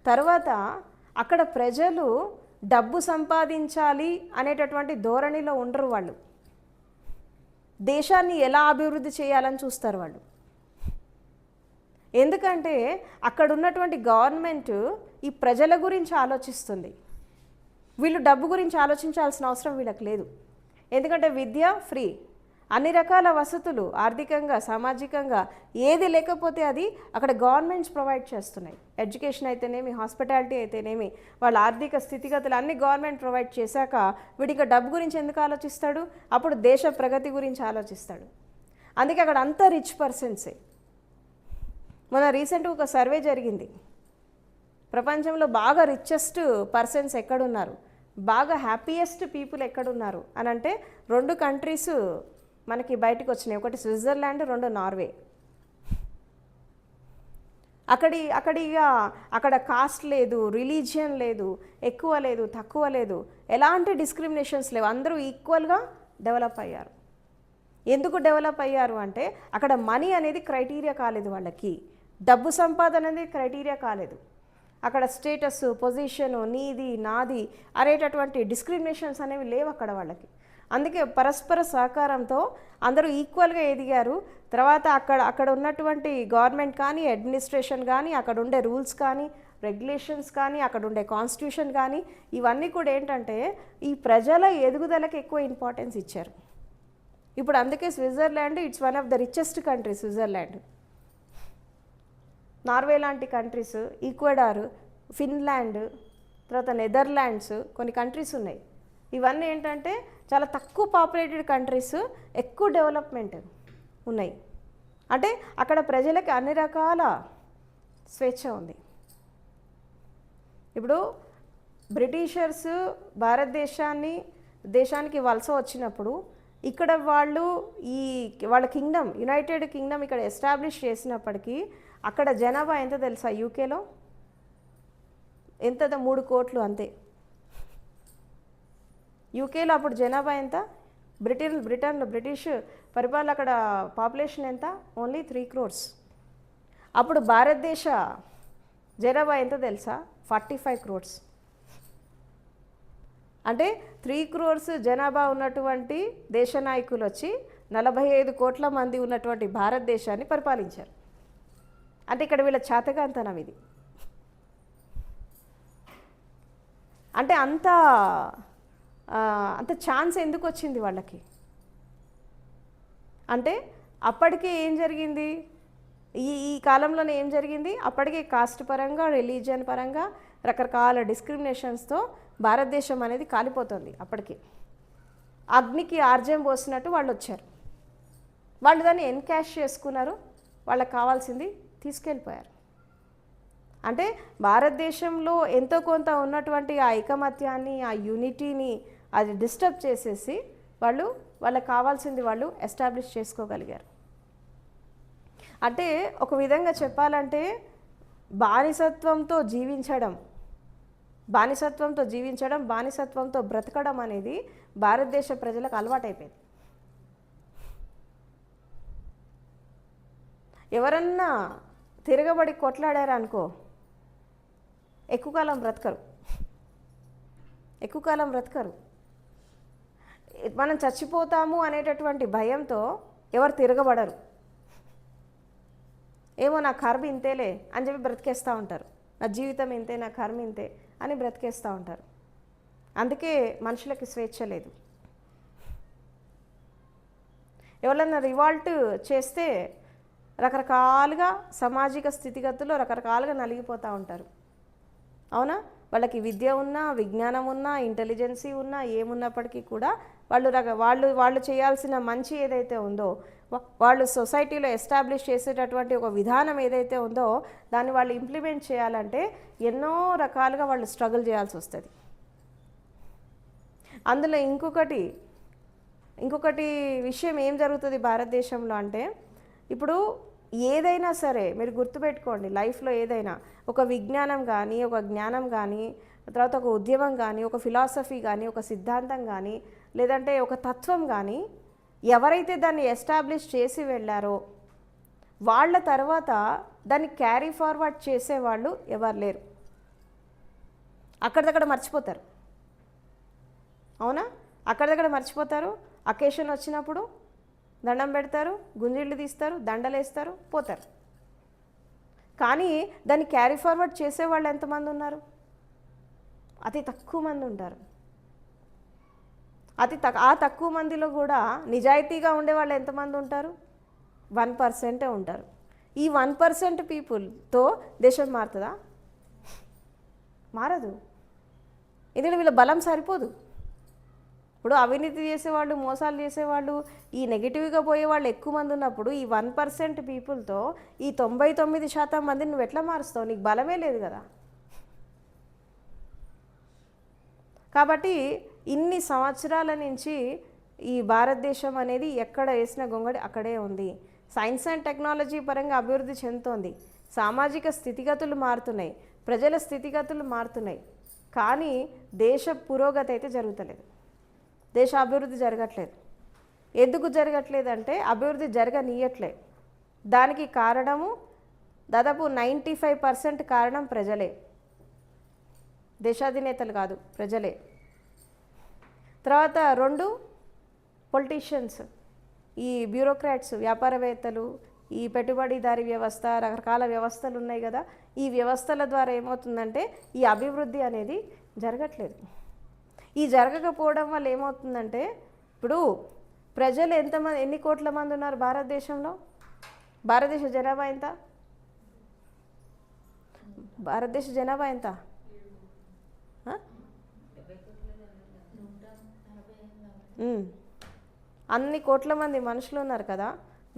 A: తర్వాత అక్కడ ప్రజలు డబ్బు సంపాదించాలి అనేటటువంటి ధోరణిలో ఉండరు. వాళ్ళు దేశాన్ని ఎలా అభివృద్ధి చేయాలని చూస్తారు వాళ్ళు. ఎందుకంటే అక్కడ ఉన్నటువంటి గవర్నమెంట్ ఈ ప్రజల గురించి ఆలోచిస్తుంది. వీళ్ళు డబ్బు గురించి ఆలోచించాల్సిన అవసరం వీళ్ళకి లేదు. ఎందుకంటే విద్య ఫ్రీ, అన్ని రకాల వసతులు ఆర్థికంగా, సామాజికంగా ఏది లేకపోతే అది అక్కడ గవర్నమెంట్స్ ప్రొవైడ్ చేస్తున్నాయి. ఎడ్యుకేషన్ అయితేనేమి, హాస్పిటాలిటీ అయితేనేమి, వాళ్ళ ఆర్థిక స్థితిగతులు అన్ని గవర్నమెంట్ ప్రొవైడ్ చేశాక వీడికి డబ్బు గురించి ఎందుకు ఆలోచిస్తాడు? అప్పుడు దేశ ప్రగతి గురించి ఆలోచిస్తాడు. అందుకే అక్కడ అంతా రిచ్ పర్సన్సే. మన రీసెంట్గా ఒక సర్వే జరిగింది. ప్రపంచంలో బాగా రిచెస్ట్ పర్సన్స్ ఎక్కడున్నారు, బాగా హ్యాపీయెస్ట్ పీపుల్ ఎక్కడున్నారు అని అంటే 2 కంట్రీస్ మనకి బయటకు వచ్చినాయి. ఒకటి స్విట్జర్లాండ్, 2 నార్వే. అక్కడ కాస్ట్ లేదు, రిలీజియన్ లేదు, ఎక్కువ లేదు, తక్కువ లేదు, ఎలాంటి డిస్క్రిమినేషన్స్ లేవు. అందరూ ఈక్వల్గా డెవలప్ అయ్యారు. ఎందుకు డెవలప్ అయ్యారు అంటే అక్కడ మనీ అనేది క్రైటీరియా కాలేదు, వాళ్ళకి డబ్బు సంపాదన అనేది క్రైటీరియా కాలేదు. అక్కడ స్టేటస్, పొజిషను, నీది నాది అనేటటువంటి డిస్క్రిమినేషన్స్ అనేవి లేవు అక్కడ వాళ్ళకి. అందుకే పరస్పర సహకారంతో అందరూ ఈక్వల్గా ఎదిగారు. తర్వాత అక్కడ ఉన్నటువంటి గవర్నమెంట్ కానీ, అడ్మినిస్ట్రేషన్ కానీ, అక్కడ ఉండే రూల్స్ కానీ, రెగ్యులేషన్స్ కానీ, అక్కడ ఉండే కాన్స్టిట్యూషన్ కానీ, ఇవన్నీ కూడా ఏంటంటే ఈ ప్రజల ఎదుగుదలకు ఎక్కువ ఇంపార్టెన్స్ ఇచ్చారు. ఇప్పుడు అందుకే Switzerland it's one of the richest country. Switzerland, Norway లాంటి కంట్రీస్, ఈక్వెడార్, ఫిన్లాండ్, తర్వాత నెదర్లాండ్స్, కొన్ని కంట్రీస్ ఉన్నాయి. ఇవన్నీ ఏంటంటే చాలా తక్కువ పాపులేటెడ్ కంట్రీస్, ఎక్కువ డెవలప్మెంట్ ఉన్నాయి. అంటే అక్కడ ప్రజలకి అన్ని రకాల స్వేచ్ఛ ఉంది. ఇప్పుడు బ్రిటిషర్స్ దేశానికి వలస వచ్చినప్పుడు ఇక్కడ వాళ్ళ కింగ్డమ్, యునైటెడ్ కింగ్డమ్ ఇక్కడ ఎస్టాబ్లిష్ చేసినప్పటికీ అక్కడ జనాభా ఎంత తెలుసా? యూకేలో ఎంత? 3 కోట్లు అంతే. యూకేలో అప్పుడు జనాభా ఎంత? బ్రిటన్లో బ్రిటిష్ పరిపాలన అక్కడ పాపులేషన్ ఎంత? Only 3 crores. అప్పుడు భారతదేశ జనాభా ఎంత తెలుసా? 45 crores. అంటే 3 crores జనాభా ఉన్నటువంటి దేశ నాయకులు వచ్చి 45 కోట్ల మంది ఉన్నటువంటి భారతదేశాన్ని పరిపాలించారు. అంటే ఇక్కడ వీళ్ళ చాతకాంతనం ఇది. అంటే అంత ఛాన్స్ ఎందుకు వచ్చింది వాళ్ళకి? అంటే అప్పటికే ఏం జరిగింది? ఈ కాలంలోనే ఏం జరిగింది? అప్పటికే కాస్ట్ పరంగా, రిలీజియన్ పరంగా రకరకాల డిస్క్రిమినేషన్స్తో భారతదేశం అనేది కాలిపోతుంది. అప్పటికి అగ్నికి ఆర్జం పోసినట్టు వాళ్ళు వచ్చారు. వాళ్ళు దాన్ని ఎన్కాష్ చేసుకున్నారు, వాళ్ళకి కావాల్సింది తీసుకెళ్ళిపోయారు. అంటే భారతదేశంలో ఎంతో కొంత ఉన్నటువంటి ఆ ఐకమత్యాన్ని, ఆ యూనిటీని అది డిస్టర్బ్ చేసేసి వాళ్ళకి కావాల్సింది వాళ్ళు ఎస్టాబ్లిష్ చేసుకోగలిగారు. అంటే ఒక విధంగా చెప్పాలంటే బానిసత్వంతో జీవించడం, బానిసత్వంతో బ్రతకడం అనేది భారతదేశ ప్రజలకు అలవాటైపోయింది. ఎవరన్నా తిరగబడి కొట్లాడారనుకో ఎక్కువ కాలం బ్రతకరు. మనం చచ్చిపోతాము అనేటటువంటి భయంతో ఎవరు తిరగబడరు. ఏమో నా కర్మ ఇంతేలే అని చెప్పి బ్రతికేస్తూ ఉంటారు. నా జీవితం ఇంతే, నా కర్మ ఇంతే అని బ్రతికేస్తూ ఉంటారు. అందుకే మనుషులకి స్వేచ్ఛ లేదు. ఎవరన్నా రివాల్ట్ చేస్తే రకరకాలుగా సామాజిక స్థితిగతుల్లో రకరకాలుగా నలిగిపోతూ ఉంటారు. అవునా? వాళ్ళకి విద్య ఉన్నా, విజ్ఞానం ఉన్నా, ఇంటెలిజెన్సీ ఉన్నా, ఏమున్నప్పటికీ కూడా వాళ్ళు చేయాల్సిన మంచి ఏదైతే ఉందో, వాళ్ళు సొసైటీలో ఎస్టాబ్లిష్ చేసేటటువంటి ఒక విధానం ఏదైతే ఉందో దాన్ని వాళ్ళు ఇంప్లిమెంట్ చేయాలంటే ఎన్నో రకాలుగా వాళ్ళు స్ట్రగుల్ చేయాల్సి వస్తుంది. అందులో ఇంకొకటి విషయం ఏం జరుగుతుంది భారతదేశంలో అంటే, ఇప్పుడు ఏదైనా సరే మీరు గుర్తుపెట్టుకోండి, లైఫ్లో ఏదైనా ఒక విజ్ఞానం కానీ, ఒక జ్ఞానం కానీ, తర్వాత ఒక ఉద్యమం కానీ, ఒక ఫిలాసఫీ కానీ, ఒక సిద్ధాంతం కానీ, లేదంటే ఒక తత్వం కానీ, ఎవరైతే దాన్ని ఎస్టాబ్లిష్ చేసి వెళ్ళారో వాళ్ళ తర్వాత దాన్ని క్యారీ ఫార్వర్డ్ చేసేవాళ్ళు ఎవరు లేరు. అక్కడిదక్కడ మర్చిపోతారు. అవునా? అక్కడిదక్కడ మర్చిపోతారు. అకేషన్ వచ్చినప్పుడు దండం పెడతారు, గుంజిళ్ళు తీస్తారు, దండలేస్తారు, పోతారు. కానీ దాన్ని క్యారీ ఫార్వర్డ్ చేసేవాళ్ళు ఎంతమంది ఉన్నారు? అతి తక్కువ మంది ఉంటారు. ఆ తక్కువ మందిలో కూడా నిజాయితీగా ఉండేవాళ్ళు ఎంతమంది ఉంటారు? 1% ఉంటారు. ఈ 1% పీపుల్తో దేశం మారుతుందా? మారదు. ఎందుకంటే వీళ్ళ బలం సరిపోదు. ఇప్పుడు అవినీతి చేసేవాళ్ళు, మోసాలు చేసేవాళ్ళు, ఈ నెగిటివ్గా పోయే వాళ్ళు ఎక్కువ మంది ఉన్నప్పుడు ఈ 1% పీపుల్తో ఈ 99% మందిని నువ్వు ఎట్లా మారుస్తావు? నీకు బలమే లేదు కదా. కాబట్టి ఇన్ని సంవత్సరాల నుంచి ఈ భారతదేశం అనేది ఎక్కడ వేసిన గొంగడి అక్కడే ఉంది. సైన్స్ అండ్ టెక్నాలజీ పరంగా అభివృద్ధి చెందుతోంది. సామాజిక స్థితిగతులు మారుతున్నాయి, ప్రజల స్థితిగతులు మారుతున్నాయి. కానీ దేశ పురోగతి అయితే జరుగుతలేదు, దేశ అభివృద్ధి జరగట్లేదు. ఎందుకు జరగట్లేదంటే అభివృద్ధి జరగనీయట్లే. దానికి కారణము దాదాపు 95% కారణం ప్రజలే, దేశాధినేతలు కాదు, ప్రజలే. తర్వాత 2 పొలిటీషియన్స్, ఈ బ్యూరోక్రాట్స్, వ్యాపారవేత్తలు, ఈ పెట్టుబడిదారీ వ్యవస్థ, రకరకాల వ్యవస్థలు ఉన్నాయి కదా, ఈ వ్యవస్థల ద్వారా ఏమవుతుందంటే ఈ అభివృద్ధి అనేది జరగట్లేదు. ఈ జరగకపోవడం వల్ల ఏమవుతుందంటే ఇప్పుడు ప్రజలు ఎన్ని కోట్ల మంది ఉన్నారు భారతదేశంలో? భారతదేశ జనాభా ఎంత? భారతదేశ జనాభా ఎంత? అన్ని కోట్ల మంది మనుషులు ఉన్నారు కదా,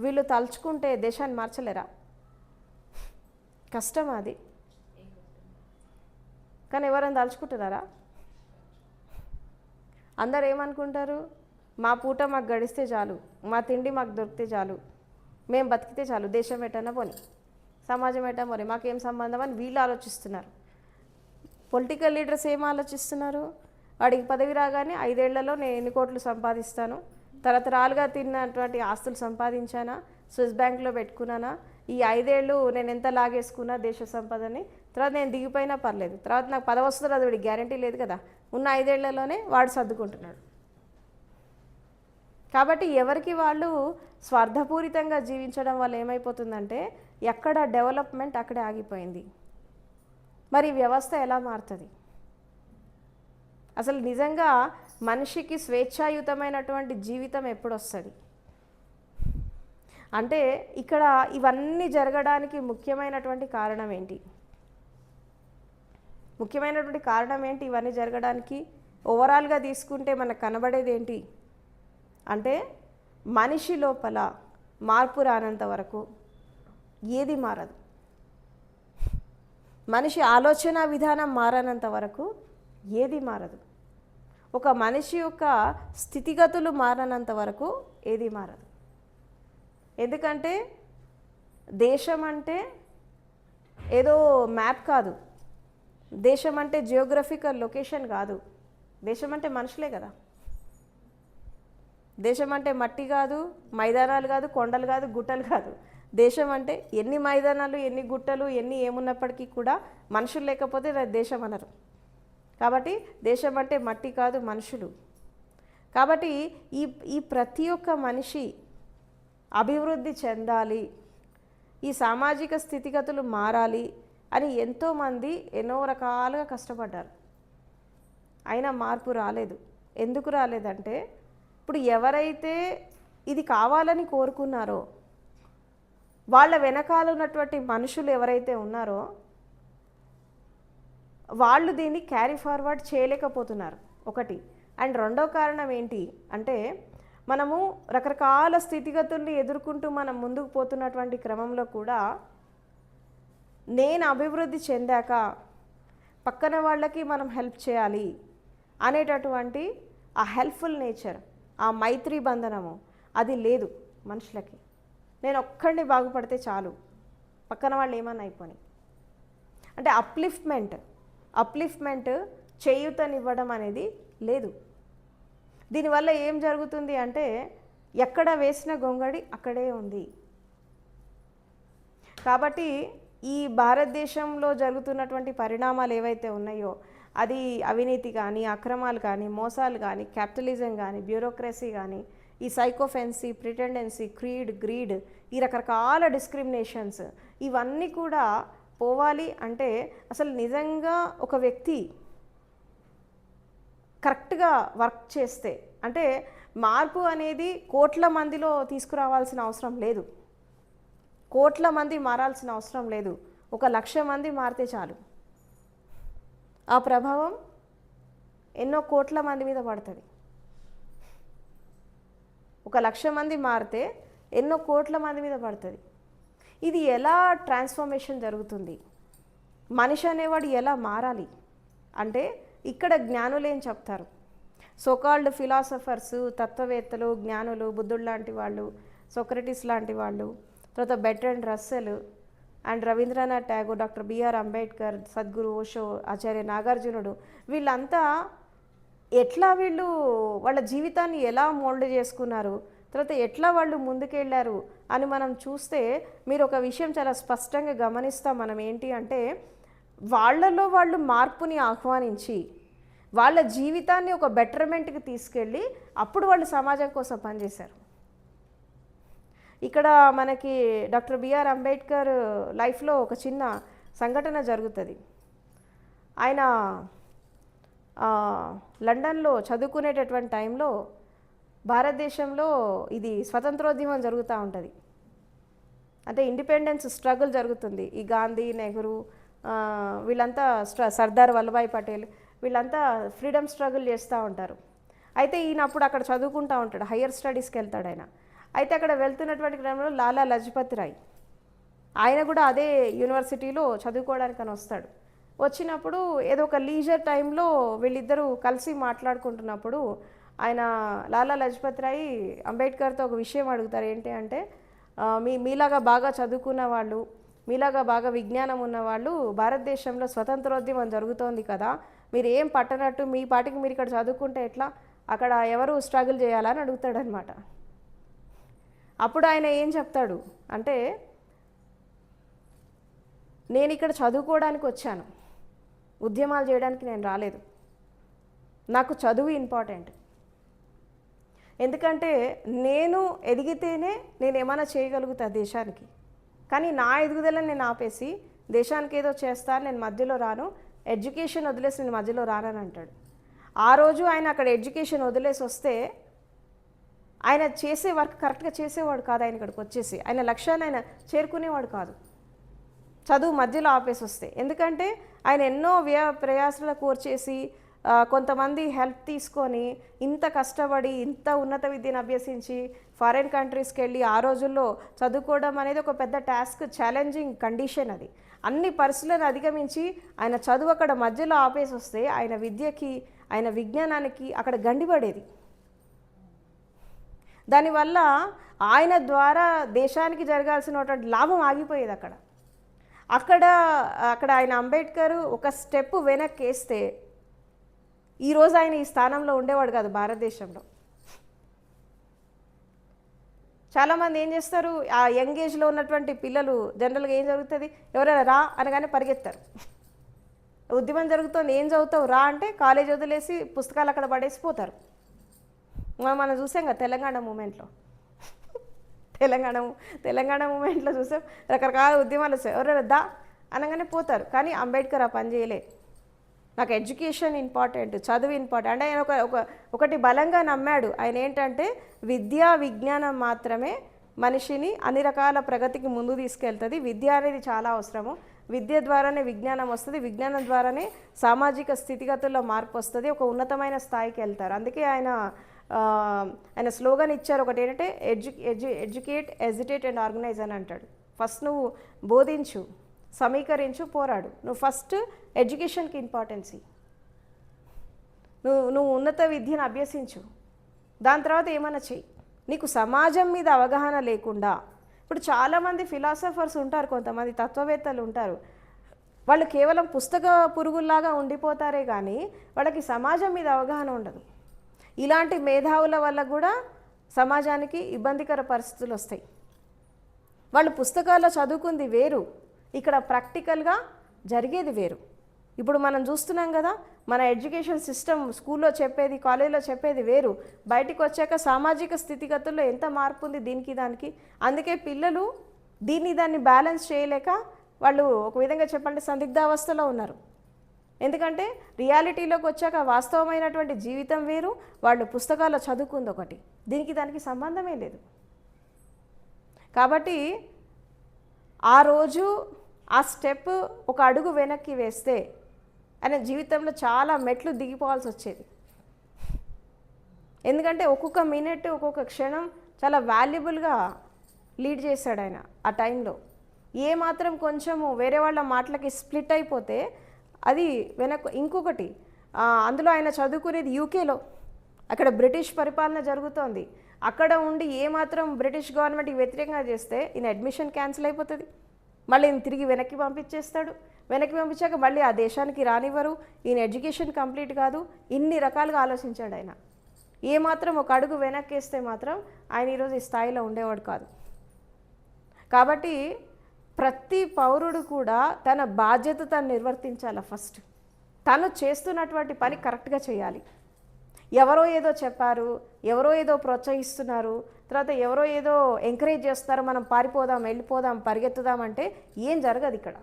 A: వీళ్ళు తలుచుకుంటే దేశాన్ని మార్చలేరా? కష్టం అది. కానీ ఎవరైనా తలుచుకుంటున్నారా? అందరు ఏమనుకుంటారు, మా పూట మాకు గడిస్తే చాలు, మా తిండి మాకు దొరికితే చాలు, మేము బతికితే చాలు, దేశం ఎటన్నా పోని, సమాజం ఎటన్నా పోని, మాకేం సంబంధం అని వీళ్ళు ఆలోచిస్తున్నారు. పొలిటికల్ లీడర్స్ ఏం ఆలోచిస్తున్నారు, వాడికి పదవి రాగానే 5 ఏళ్లలో నేను ఎన్ని కోట్లు సంపాదిస్తాను, తరతరాలుగా తిన్నటువంటి ఆస్తులు సంపాదించానా, స్విస్ బ్యాంక్లో పెట్టుకున్నానా, ఈ 5 ఏళ్ళు నేను ఎంత లాగేసుకున్నా దేశ సంపదని, తర్వాత నేను దిగిపోయినా పర్లేదు, తర్వాత నాకు పదవి వస్తుందో అది వాడికి గ్యారంటీ లేదు కదా, ఉన్న 5 ఏళ్లలోనే వాడు సర్దుకుంటున్నాడు. కాబట్టి ఎవరికి వాళ్ళు స్వార్థపూరితంగా జీవించడం వల్ల ఏమైపోతుందంటే ఎక్కడ డెవలప్మెంట్ అక్కడే ఆగిపోయింది. మరి వ్యవస్థ ఎలా మారుతుంది? అసలు నిజంగా మనిషికి స్వేచ్ఛాయుతమైనటువంటి జీవితం ఎప్పుడు వస్తుంది అంటే ఇక్కడ ఇవన్నీ జరగడానికి ముఖ్యమైనటువంటి కారణం ఏంటి? ముఖ్యమైనటువంటి కారణం ఏంటి ఇవన్నీ జరగడానికి? ఓవరాల్గా తీసుకుంటే మనకు కనబడేది ఏంటి అంటే మనిషి లోపల మార్పు రానంత వరకు ఏది మారదు. మనిషి ఆలోచన విధానం మారనంత వరకు ఏది మారదు. ఒక మనిషి యొక్క స్థితిగతులు మారనంత వరకు ఏది మారదు. ఎందుకంటే దేశం అంటే ఏదో మ్యాప్ కాదు, దేశం అంటే జియోగ్రఫికల్ లొకేషన్ కాదు, దేశం అంటే మనుషులే కదా. దేశం అంటే మట్టి కాదు, మైదానాలు కాదు, కొండలు కాదు, గుట్టలు కాదు. దేశం అంటే ఎన్ని మైదానాలు, ఎన్ని గుట్టలు, ఎన్ని ఏమున్నప్పటికీ కూడా మనుషులు లేకపోతే దేశం అనరు. కాబట్టి దేశం అంటే మట్టి కాదు, మనుషులు. కాబట్టి ఈ ప్రతి ఒక్క మనిషి అభివృద్ధి చెందాలి, ఈ సామాజిక స్థితిగతులు మారాలి అని ఎంతోమంది ఎన్నో రకాలుగా కష్టపడ్డారు. అయినా మార్పు రాలేదు. ఎందుకు రాలేదంటే ఇప్పుడు ఎవరైతే ఇది కావాలని కోరుకున్నారో వాళ్ళ వెనకాల ఉన్నటువంటి మనుషులు ఎవరైతే ఉన్నారో వాళ్ళు దీన్ని క్యారీ ఫార్వర్డ్ చేయలేకపోతున్నారు ఒకటి. అండ్ రెండో కారణం ఏంటి అంటే మనము రకరకాల స్థితిగతుల్ని ఎదుర్కొంటూ మనం ముందుకు పోతున్నటువంటి క్రమంలో కూడా నేను అభివృద్ధి చెందాక పక్కన వాళ్ళకి మనం హెల్ప్ చేయాలి అనేటటువంటి ఆ హెల్ప్ఫుల్ నేచర్, ఆ మైత్రి బంధనము అది లేదు మనుషులకి. నేను ఒక్కడిని బాగుపడితే చాలు, పక్కన వాళ్ళు ఏమన్నా అయిపోయి అంటే అప్లిఫ్ట్మెంట్ చేయూతనివ్వడం అనేది లేదు. దీనివల్ల ఏం జరుగుతుంది అంటే ఎక్కడ వేసిన గొంగడి అక్కడే ఉంది. కాబట్టి ఈ భారతదేశంలో జరుగుతున్నటువంటి పరిణామాలు ఏవైతే ఉన్నాయో అది అవినీతి కానీ, అక్రమాలు కానీ, మోసాలు కానీ, క్యాపిటలిజం కానీ, బ్యూరోక్రసీ కానీ, ఈ సైకోఫెన్సీ, ప్రిటెండెన్సీ, గ్రీడ్, ఈ రకరకాల డిస్క్రిమినేషన్స్ ఇవన్నీ కూడా పోవాలి అంటే అసలు నిజంగా ఒక వ్యక్తి కరెక్ట్గా వర్క్ చేస్తే, అంటే మార్పు అనేది కోట్ల మందిలో తీసుకురావాల్సిన అవసరం లేదు, కోట్ల మంది మారాల్సిన అవసరం లేదు, 1,00,000 మంది మారితే చాలు. ఆ ప్రభావం ఎన్నో కోట్ల మంది మీద పడుతుంది. 1,00,000 మంది మారితే ఎన్నో కోట్ల మంది మీద పడుతుంది. ఇది ఎలా ట్రాన్స్ఫర్మేషన్ జరుగుతుంది, మనిషి అనేవాడు ఎలా మారాలి అంటే ఇక్కడ జ్ఞానులు ఏం చెప్తారు, సోకాల్డ్ ఫిలాసఫర్స్, తత్వవేత్తలు, జ్ఞానులు, బుద్ధుడు లాంటి వాళ్ళు, సోక్రటీస్ లాంటి వాళ్ళు, తర్వాత Bertrand Russell and Rabindranath Tagore, doctor BR Ambedkar, Sadhguru Osho, Acharya నాగార్జునుడు, వీళ్ళంతా ఎట్లా వీళ్ళు వాళ్ళ జీవితాన్ని ఎలా మోల్డ్ చేసుకున్నారు, తర్వాత ఎట్లా వాళ్ళు ముందుకెళ్ళారు అని మనం చూస్తే మీరు ఒక విషయం చాలా స్పష్టంగా గమనిస్తాం. మనం ఏంటి అంటే వాళ్ళలో వాళ్ళు మార్పుని ఆహ్వానించి వాళ్ళ జీవితాన్ని ఒక బెటర్మెంట్కి తీసుకెళ్ళి అప్పుడు వాళ్ళు సమాజం కోసం పనిచేశారు. ఇక్కడ మనకి డాక్టర్ బిఆర్ అంబేద్కర్ లైఫ్లో ఒక చిన్న సంఘటన జరుగుతుంది. ఆయన లండన్లో చదువుకునేటటువంటి టైంలో భారతదేశంలో ఇది స్వతంత్రోద్యమం జరుగుతూ ఉంటుంది. అంటే ఇండిపెండెన్స్ స్ట్రగుల్ జరుగుతుంది. ఈ గాంధీ, నెహ్రూ, వీళ్ళంతా సర్దార్ వల్లభాయ్ పటేల్ వీళ్ళంతా ఫ్రీడమ్ స్ట్రగుల్ చేస్తూ ఉంటారు. అయితే ఈయన అప్పుడు అక్కడ చదువుకుంటూ ఉంటాడు, హయ్యర్ స్టడీస్కి వెళ్తాడు ఆయన. అయితే అక్కడ వెళ్తున్నటువంటి క్రమంలో లాలా లజపత్ రాయ్ ఆయన కూడా అదే యూనివర్సిటీలో చదువుకోవడానికని వస్తాడు. వచ్చినప్పుడు ఏదో ఒక లీజర్ టైంలో వీళ్ళిద్దరూ కలిసి మాట్లాడుకుంటున్నప్పుడు ఆయన లాలా లజపత్ రాయ్ అంబేద్కర్తో ఒక విషయం అడుగుతారు. ఏంటి అంటే, మీలాగా బాగా చదువుకున్న వాళ్ళు, మీలాగా బాగా విజ్ఞానం ఉన్నవాళ్ళు భారతదేశంలో స్వతంత్రోద్యమం జరుగుతోంది కదా, మీరు ఏం పట్టనట్టు మీ పాటికి మీరు ఇక్కడ చదువుకుంటే ఎట్లా, అక్కడ ఎవరు స్ట్రగుల్ చేయాలని అడుగుతాడనమాట. అప్పుడు ఆయన ఏం చెప్తాడు అంటే, నేను ఇక్కడ చదువుకోవడానికి వచ్చాను, ఉద్యమాలు చేయడానికి నేను రాలేదు. నాకు చదువు ఇంపార్టెంట్. ఎందుకంటే నేను ఎదిగితేనే నేను ఏమైనా చేయగలుగుతా దేశానికి. కానీ నా ఎదుగుదలని నేను ఆపేసి దేశానికి ఏదో చేస్తాను, నేను మధ్యలో రాను, ఎడ్యుకేషన్ వదిలేసి నేను మధ్యలో రానని అంటాడు. ఆ రోజు ఆయన అక్కడ ఎడ్యుకేషన్ వదిలేసి వస్తే ఆయన చేసే వర్క్ కరెక్ట్గా చేసేవాడు కాదు. ఆయన ఇక్కడికి వచ్చేసి ఆయన లక్ష్యాన్ని ఆయన చేరుకునేవాడు కాదు, చదువు మధ్యలో ఆపేసి వస్తే. ఎందుకంటే ఆయన ఎన్నో ప్రయాసాలు కోర్చేసి కొంతమంది హెల్ప్ తీసుకొని ఇంత కష్టపడి ఇంత ఉన్నత విద్యను అభ్యసించి ఫారిన్ కంట్రీస్కి వెళ్ళి ఆ రోజుల్లో చదువుకోవడం అనేది ఒక పెద్ద టాస్క్, ఛాలెంజింగ్ కండిషన్. అది అన్ని పరిస్థితులను అధిగమించి ఆయన చదువు అక్కడ మధ్యలో ఆపేసి వస్తే ఆయన విద్యకి, ఆయన విజ్ఞానానికి అక్కడ గండిపడేది. దానివల్ల ఆయన ద్వారా దేశానికి జరగాల్సినటువంటి లాభం ఆగిపోయేది. అక్కడ ఆయన అంబేద్కర్ ఒక స్టెప్ వెనక్కి వేస్తే ఈరోజు ఆయన ఈ స్థానంలో ఉండేవాడు కాదు భారతదేశంలో. చాలామంది ఏం చేస్తారు, ఆ యంగ్ ఏజ్లో ఉన్నటువంటి పిల్లలు జనరల్గా ఏం జరుగుతుంది, ఎవరైనా రా అనగానే పరిగెత్తారు. ఉద్యమం జరుగుతుంది, ఏం చదువుతావు రా అంటే కాలేజ్ వదిలేసి పుస్తకాలు అక్కడ పడేసిపోతారు. మనం చూసాం కదా తెలంగాణ మూమెంట్లో, తెలంగాణ మూమెంట్లో చూసాం, రకరకాల ఉద్యమాలు వస్తాయి, ఎవరైనా దా అనగానే పోతారు. కానీ అంబేద్కర్ ఆ పని చేయలే. నాకు ఎడ్యుకేషన్ ఇంపార్టెంట్, చదువు ఇంపార్టెంట్ అంటే ఆయన ఒకటి బలంగా నమ్మాడు. ఆయన ఏంటంటే విద్యా విజ్ఞానం మాత్రమే మనిషిని అన్ని రకాల ప్రగతికి ముందు తీసుకెళ్తుంది. విద్య అనేది చాలా అవసరము. విద్య ద్వారానే విజ్ఞానం వస్తుంది, విజ్ఞానం ద్వారానే సామాజిక స్థితిగతుల్లో మార్పు వస్తుంది, ఒక ఉన్నతమైన స్థాయికి వెళ్తారు. అందుకే ఆయన స్లోగన్ ఇచ్చారు ఒకటి, ఏంటంటే ఎడ్యుకేట్, ఎజిటేట్ అండ్ ఆర్గనైజ్ అని అంటాడు. ఫస్ట్ నువ్వు బోధించు, సమీకరించు, పోరాడు. నువ్వు ఫస్ట్ ఎడ్యుకేషన్కి ఇంపార్టెన్సీ, నువ్వు ఉన్నత విద్యను అభ్యసించు, దాని తర్వాత ఏమైనా చెయ్యి. నీకు సమాజం మీద అవగాహన లేకుండా, ఇప్పుడు చాలామంది ఫిలాసఫర్స్ ఉంటారు, కొంతమంది తత్వవేత్తలు ఉంటారు, వాళ్ళు కేవలం పుస్తక పురుగుల్లాగా ఉండిపోతారే కానీ వాళ్ళకి సమాజం మీద అవగాహన ఉండదు. ఇలాంటి మేధావుల వల్ల కూడా సమాజానికి ఇబ్బందికర పరిస్థితులు వస్తాయి. వాళ్ళు పుస్తకాల్లో చదువుకుంది వేరు, ఇక్కడ ప్రాక్టికల్గా జరిగేది వేరు. ఇప్పుడు మనం చూస్తున్నాం కదా, మన ఎడ్యుకేషన్ సిస్టమ్ స్కూల్లో చెప్పేది, కాలేజీలో చెప్పేది వేరు, బయటికి వచ్చాక సామాజిక స్థితిగతుల్లో ఎంత మార్పు ఉంది దీనికి దానికి. అందుకే పిల్లలు దాన్ని బ్యాలెన్స్ చేయలేక వాళ్ళు ఒక విధంగా చెప్పాలంటే సందిగ్ధావస్థలో ఉన్నారు. ఎందుకంటే రియాలిటీలోకి వచ్చాక వాస్తవమైనటువంటి జీవితం వేరు, వాళ్ళు పుస్తకాల్లో చదువుకుంది ఒకటి, దీనికి దానికి సంబంధమే లేదు. కాబట్టి ఆ రోజు ఆ స్టెప్ ఒక అడుగు వెనక్కి వేస్తే ఆయన జీవితంలో చాలా మెట్లు దిగిపోవాల్సి వచ్చేది. ఎందుకంటే ఒక్కొక్క మినిట్, ఒక్కొక్క క్షణం చాలా వాల్యుబుల్గా లీడ్ చేశాడు ఆయన ఆ టైంలో. ఏ మాత్రం కొంచెము వేరే వాళ్ళ మాటలకి స్ప్లిట్ అయిపోతే అది ఇంకొకటి, అందులో ఆయన చదువుకునేది యూకేలో, అక్కడ బ్రిటిష్ పరిపాలన జరుగుతోంది. అక్కడ ఉండి ఏమాత్రం బ్రిటిష్ గవర్నమెంట్కి వ్యతిరేకంగా చేస్తే ఈయన అడ్మిషన్ క్యాన్సిల్ అయిపోతుంది, మళ్ళీ ఈయన తిరిగి వెనక్కి పంపించేస్తాడు. వెనక్కి పంపించాక మళ్ళీ ఆ దేశానికి రానివ్వరు, ఈయన ఎడ్యుకేషన్ కంప్లీట్ కాదు. ఇన్ని రకాలుగా ఆలోచించాడు ఆయన. ఏమాత్రం ఒక అడుగు వెనక్కి వేస్తే మాత్రం ఆయన ఈరోజు ఈ స్థాయిలో ఉండేవాడు కాదు. కాబట్టి ప్రతి పౌరుడు కూడా తన బాధ్యత తను నిర్వర్తించాలి ఫస్ట్. తను చేస్తున్నటువంటి పని కరెక్ట్గా చేయాలి. ఎవరో ఏదో చెప్పారు, ఎవరో ఏదో ప్రోత్సహిస్తున్నారు, తర్వాత ఎవరో ఏదో ఎంకరేజ్ చేస్తున్నారు, మనం పారిపోదాం, వెళ్ళిపోదాం, పరిగెత్తుదాం అంటే ఏం జరగదు ఇక్కడ.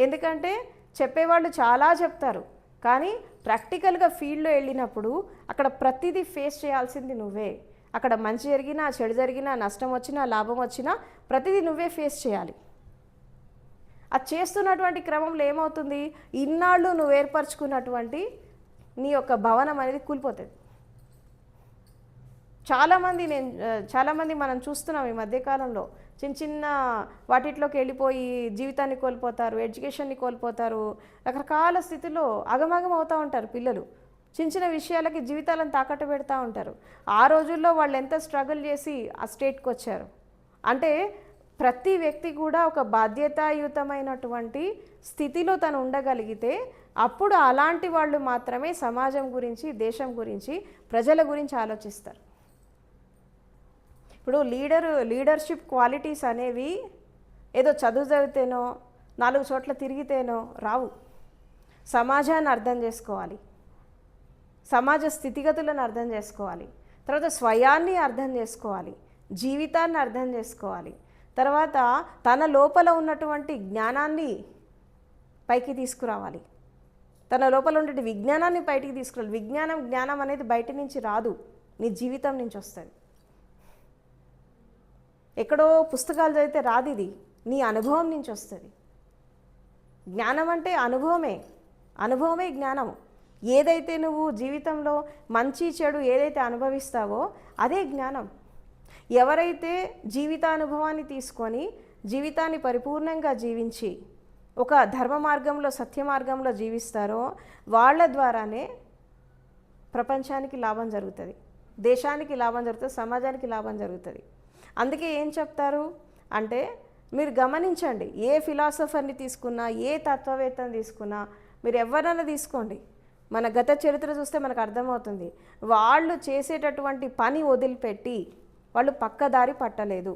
A: ఎందుకంటే చెప్పేవాళ్ళు చాలా చెప్తారు, కానీ ప్రాక్టికల్గా ఫీల్డ్లో వెళ్ళినప్పుడు అక్కడ ప్రతిదీ ఫేస్ చేయాల్సింది నువ్వే. అక్కడ మంచి జరిగినా, చెడు జరిగినా, నష్టం వచ్చినా, లాభం వచ్చినా ప్రతిదీ నువ్వే ఫేస్ చేయాలి. అది చేస్తున్నటువంటి క్రమంలో ఏమవుతుంది, ఇన్నాళ్ళు నువ్వు ఏర్పరచుకున్నటువంటి నీ యొక్క భవనం అనేది కూలిపోతుంది. చాలామంది మనం చూస్తున్నాం ఈ మధ్యకాలంలో చిన్న చిన్న వాటిట్లోకి వెళ్ళిపోయి జీవితాన్ని కోల్పోతారు, ఎడ్యుకేషన్ని కోల్పోతారు, రకరకాల స్థితిలో అగమగం అవుతూ ఉంటారు పిల్లలు. చిన్న చిన్న విషయాలకి జీవితాలను తాకట్టు పెడతా ఉంటారు. ఆ రోజుల్లో వాళ్ళు ఎంత స్ట్రగుల్ చేసి ఆ స్టేట్కి వచ్చారు అంటే ప్రతి వ్యక్తి కూడా ఒక బాధ్యతాయుతమైనటువంటి స్థితిలో తను ఉండగలిగితే అప్పుడు అలాంటి వాళ్ళు మాత్రమే సమాజం గురించి, దేశం గురించి, ప్రజల గురించి ఆలోచిస్తారు. ఇప్పుడు లీడర్షిప్ క్వాలిటీస్ అనేవి ఏదో చదువు చదివితేనో 4 చోట్ల తిరిగితేనో రావు. సమాజాన్ని అర్థం చేసుకోవాలి, సమాజ స్థితిగతులను అర్థం చేసుకోవాలి, తర్వాత స్వయాన్ని అర్థం చేసుకోవాలి, జీవితాన్ని అర్థం చేసుకోవాలి, తర్వాత తన లోపల ఉన్నటువంటి జ్ఞానాన్ని పైకి తీసుకురావాలి, తన లోపల ఉండే విజ్ఞానాన్ని బయటికి తీసుకురావాలి. జ్ఞానం అనేది బయట నుంచి రాదు, నీ జీవితం నుంచి వస్తుంది. ఎక్కడో పుస్తకాలు చదివితే రాదు, ఇది నీ అనుభవం నుంచి వస్తుంది. జ్ఞానం అంటే అనుభవమే జ్ఞానము. ఏదైతే నువ్వు జీవితంలో మంచి చెడు ఏదైతే అనుభవిస్తావో అదే జ్ఞానం. ఎవరైతే జీవితానుభవాన్ని తీసుకొని జీవితాన్ని పరిపూర్ణంగా జీవించి ఒక ధర్మ మార్గంలో, సత్య మార్గంలో జీవిస్తారో వాళ్ళ ద్వారానే ప్రపంచానికి లాభం జరుగుతుంది, దేశానికి లాభం జరుగుతుంది, సమాజానికి లాభం జరుగుతుంది. అందుకే ఏం చెప్తారు అంటే మీరు గమనించండి, ఏ ఫిలాసఫర్ని తీసుకున్నా, ఏ తత్వవేత్తని తీసుకున్నా, మీరు ఎవరైనా తీసుకోండి, మన గత చరిత్ర చూస్తే మనకు అర్థమవుతుంది. వాళ్ళు చేసేటటువంటి పని వదిలిపెట్టి వాళ్ళు పక్కదారి పట్టలేదు.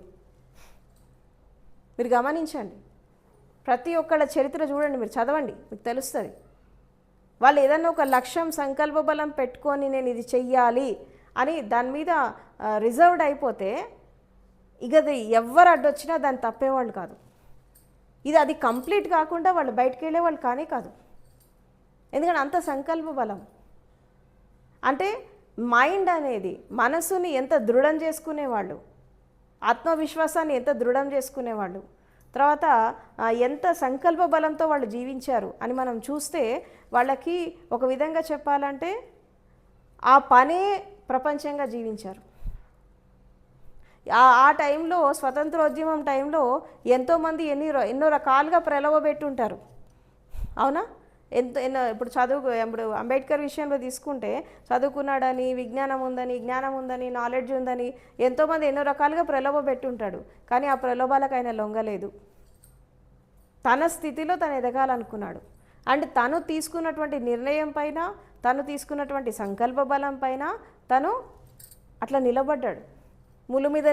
A: మీరు గమనించండి, ప్రతి ఒక్కళ్ళ చరిత్ర చూడండి, మీరు చదవండి, మీకు తెలుస్తుంది. వాళ్ళు ఏదన్నా ఒక లక్ష్యం, సంకల్ప బలం పెట్టుకొని నేను ఇది చెయ్యాలి అని దాని మీద రిజర్వ్డ్ అయిపోతే ఇక అది ఎవరు అడ్డొచ్చినా దాన్ని తప్పేవాళ్ళు కాదు. అది కంప్లీట్ కాకుండా వాళ్ళు బయటకు వెళ్ళేవాళ్ళు కానీ కాదు. ఎందుకంటే అంత సంకల్ప బలం. అంటే మైండ్ అనేది మనసుని ఎంత దృఢం చేసుకునేవాళ్ళు, ఆత్మవిశ్వాసాన్ని ఎంత దృఢం చేసుకునేవాళ్ళు, తర్వాత ఎంత సంకల్ప బలంతో వాళ్ళు జీవించారు అని మనం చూస్తే వాళ్ళకి ఒక విధంగా చెప్పాలంటే ఆ పనే ప్రపంచంగా జీవించారు. ఆ టైంలో, స్వతంత్రోద్యమం టైంలో ఎంతోమంది ఎన్నో రకాలుగా ప్రలోభపెట్టుంటారు, అవునా? ఇప్పుడు అంబేద్కర్ విషయంలో తీసుకుంటే చదువుకున్నాడని, విజ్ఞానం ఉందని, నాలెడ్జ్ ఉందని ఎంతోమంది ఎన్నో రకాలుగా ప్రలోభ పెట్టుంటాడు. కానీ ఆ ప్రలోభాలకు ఆయన లొంగలేదు. తన స్థితిలో తను ఎదగాలనుకున్నాడు. అండ్ తను తీసుకున్నటువంటి నిర్ణయం పైన, తను తీసుకున్నటువంటి సంకల్ప బలం పైన తను అట్లా నిలబడ్డాడు, ముళ్ళు మీద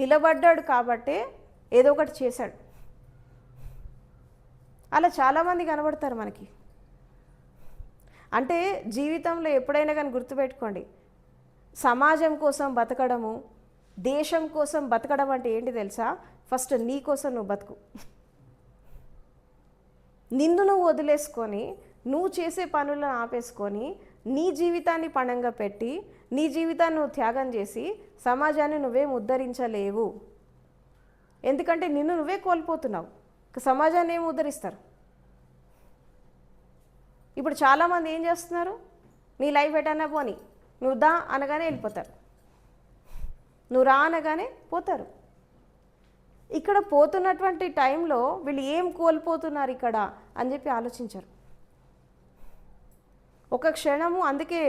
A: నిలబడ్డాడు కాబట్టే ఏదో ఒకటి చేశాడు. అలా చాలామంది కనబడతారు మనకి. అంటే జీవితంలో ఎప్పుడైనా కానీ గుర్తుపెట్టుకోండి, సమాజం కోసం బతకడము, దేశం కోసం బతకడం అంటే ఏంటి తెలుసా? ఫస్ట్ నీ కోసం నువ్వు బతుకు. నిన్ను నువ్వు వదిలేసుకొని, నువ్వు చేసే పనులను ఆపేసుకొని, నీ జీవితాన్ని పణంగా పెట్టి, నీ జీవితాన్ని నువ్వు త్యాగం చేసి సమాజాన్ని నువ్వేం ఉద్ధరించలేవు. ఎందుకంటే నిన్ను నువ్వే కోల్పోతున్నావు, సమాజాన్ని ఏమి ఉద్ధరిస్తారు? ఇప్పుడు చాలామంది ఏం చేస్తున్నారు, నీ లైఫ్ ఎటన్నా పోని, నువ్వు దా అనగానే వెళ్ళిపోతారు, నువ్వు రా అనగానే పోతారు. ఇక్కడ పోతున్నటువంటి టైంలో వీళ్ళు ఏం కోల్పోతున్నారు ఇక్కడ అని చెప్పి ఆలోచించరు. ఒక క్షణము, అందుకే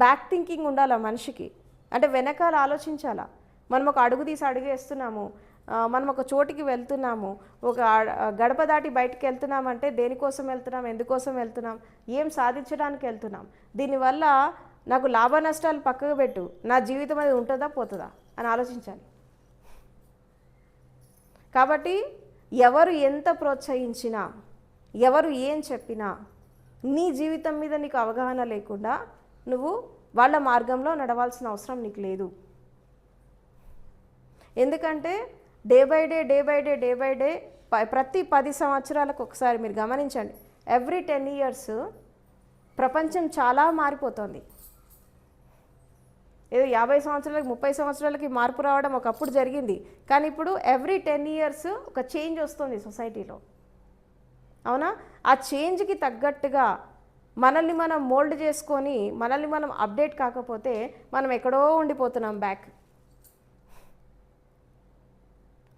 A: బ్యాక్ థింకింగ్ ఉండాలి మనిషికి. అంటే వెనకాల ఆలోచించాలా. మనం ఒక అడుగు తీసి అడుగేస్తున్నాము, మనం ఒక చోటికి వెళ్తున్నాము, ఒక గడప దాటి బయటికి వెళ్తున్నామంటే దేనికోసం వెళ్తున్నాం, ఎందుకోసం వెళ్తున్నాం, ఏం సాధించడానికి వెళ్తున్నాం, దీనివల్ల నాకు లాభ నష్టాలు పక్కకు పెట్టు, నా జీవితం అది ఉంటుందా పోతుందా అని ఆలోచించాలి. కాబట్టి ఎవరు ఎంత ప్రోత్సహించినా, ఎవరు ఏం చెప్పినా నీ జీవితం మీద నీకు అవగాహన లేకుండా నువ్వు వాళ్ళ మార్గంలో నడవాల్సిన అవసరం నీకు లేదు. ఎందుకంటే డే బై డే ప్రతి 10 సంవత్సరాలకు ఒకసారి మీరు గమనించండి, ఎవ్రీ 10 years ప్రపంచం చాలా మారిపోతుంది. ఏదో 50 సంవత్సరాలకి 30 సంవత్సరాలకి మార్పు రావడం ఒకప్పుడు జరిగింది, కానీ ఇప్పుడు ఎవ్రీ 10 years ఒక చేంజ్ వస్తుంది సొసైటీలో. అవునా? ఆ చేంజ్కి తగ్గట్టుగా మనల్ని మనం మోల్డ్ చేసుకొని మనల్ని మనం అప్డేట్ కాకపోతే మనం ఎక్కడో ఉండిపోతున్నాం,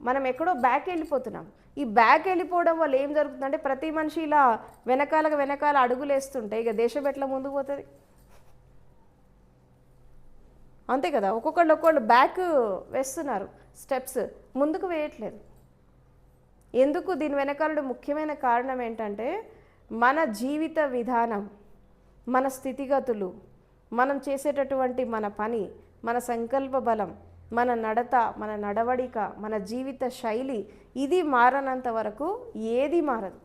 A: మనం ఎక్కడో బ్యాక్ వెళ్ళిపోతున్నాం. ఈ బ్యాక్ వెళ్ళిపోవడం వల్ల ఏం జరుగుతుందంటే ప్రతి మనిషి ఇలా వెనకాల అడుగులు వేస్తుంటే ఇక దేశం ఎట్లా ముందుకు పోతుంది? అంతే కదా, ఒక్కొక్కళ్ళు బ్యాక్ వేస్తున్నారు, స్టెప్స్ ముందుకు వేయట్లేదు. ఎందుకు? దీని వెనకాల ముఖ్యమైన కారణం ఏంటంటే మన జీవిత విధానం, మన స్థితిగతులు, మనం చేసేటటువంటి మన పని, మన సంకల్ప బలం, మన నడత, మన నడవడిక, మన జీవిత శైలి, ఇది మారనంత వరకు ఏది మారదు.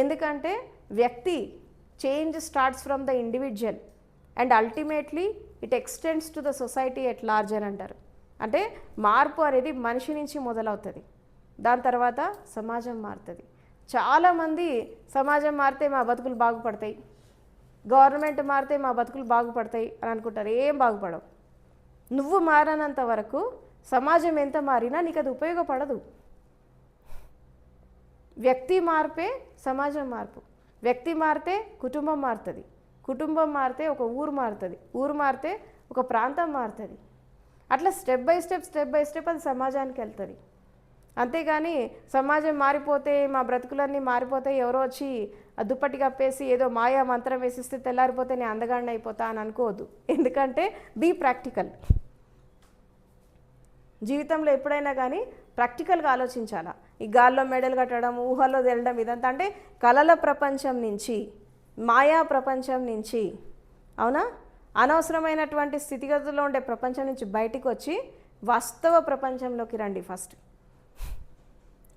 A: ఎందుకంటే వ్యక్తి change starts from the individual and ultimately it extends to the society at large అని అంటారు. అంటే మార్పు అనేది మనిషి నుంచి మొదలవుతుంది, దాని తర్వాత సమాజం మారుతుంది. చాలామంది సమాజం మారితే మా బతుకులు బాగుపడతాయి, గవర్నమెంట్ మారితే మా బతుకులు బాగుపడతాయి అని అనుకుంటారు. ఏం బాగుపడవు. నువ్వు మారనంత వరకు సమాజం ఎంత మారినా నీకు అది ఉపయోగపడదు. వ్యక్తి మార్పే సమాజం మార్పు, వ్యక్తి మారితే కుటుంబం మారుతుంది, కుటుంబం మారితే ఒక ఊరు మారుతుంది, ఊరు మారితే ఒక ప్రాంతం మారుతుంది. అట్లా స్టెప్ బై స్టెప్ అది సమాజానికి వెళ్తుంది. అంతేగాని సమాజం మారిపోతే మా బ్రతుకులన్నీ మారిపోతాయి, ఎవరో వచ్చి దుప్పటి కప్పేసి ఏదో మాయా మంత్రం వేసిస్తే తెల్లారిపోతే నేను అందగాడిని అయిపోతా అని అనుకోవద్దు. ఎందుకంటే బీ ప్రాక్టికల్. జీవితంలో ఎప్పుడైనా కానీ ప్రాక్టికల్గా ఆలోచించాలా. ఈ గాల్లో మెడలు కట్టడం, ఊహల్లో తెలడం, ఇదంతా అంటే కలల ప్రపంచం నుంచి, మాయా ప్రపంచం నుంచి, అవునా, అనవసరమైనటువంటి స్థితిగతుల్లో ఉండే ప్రపంచం నుంచి బయటికి వచ్చి వాస్తవ ప్రపంచంలోకి రండి. ఫస్ట్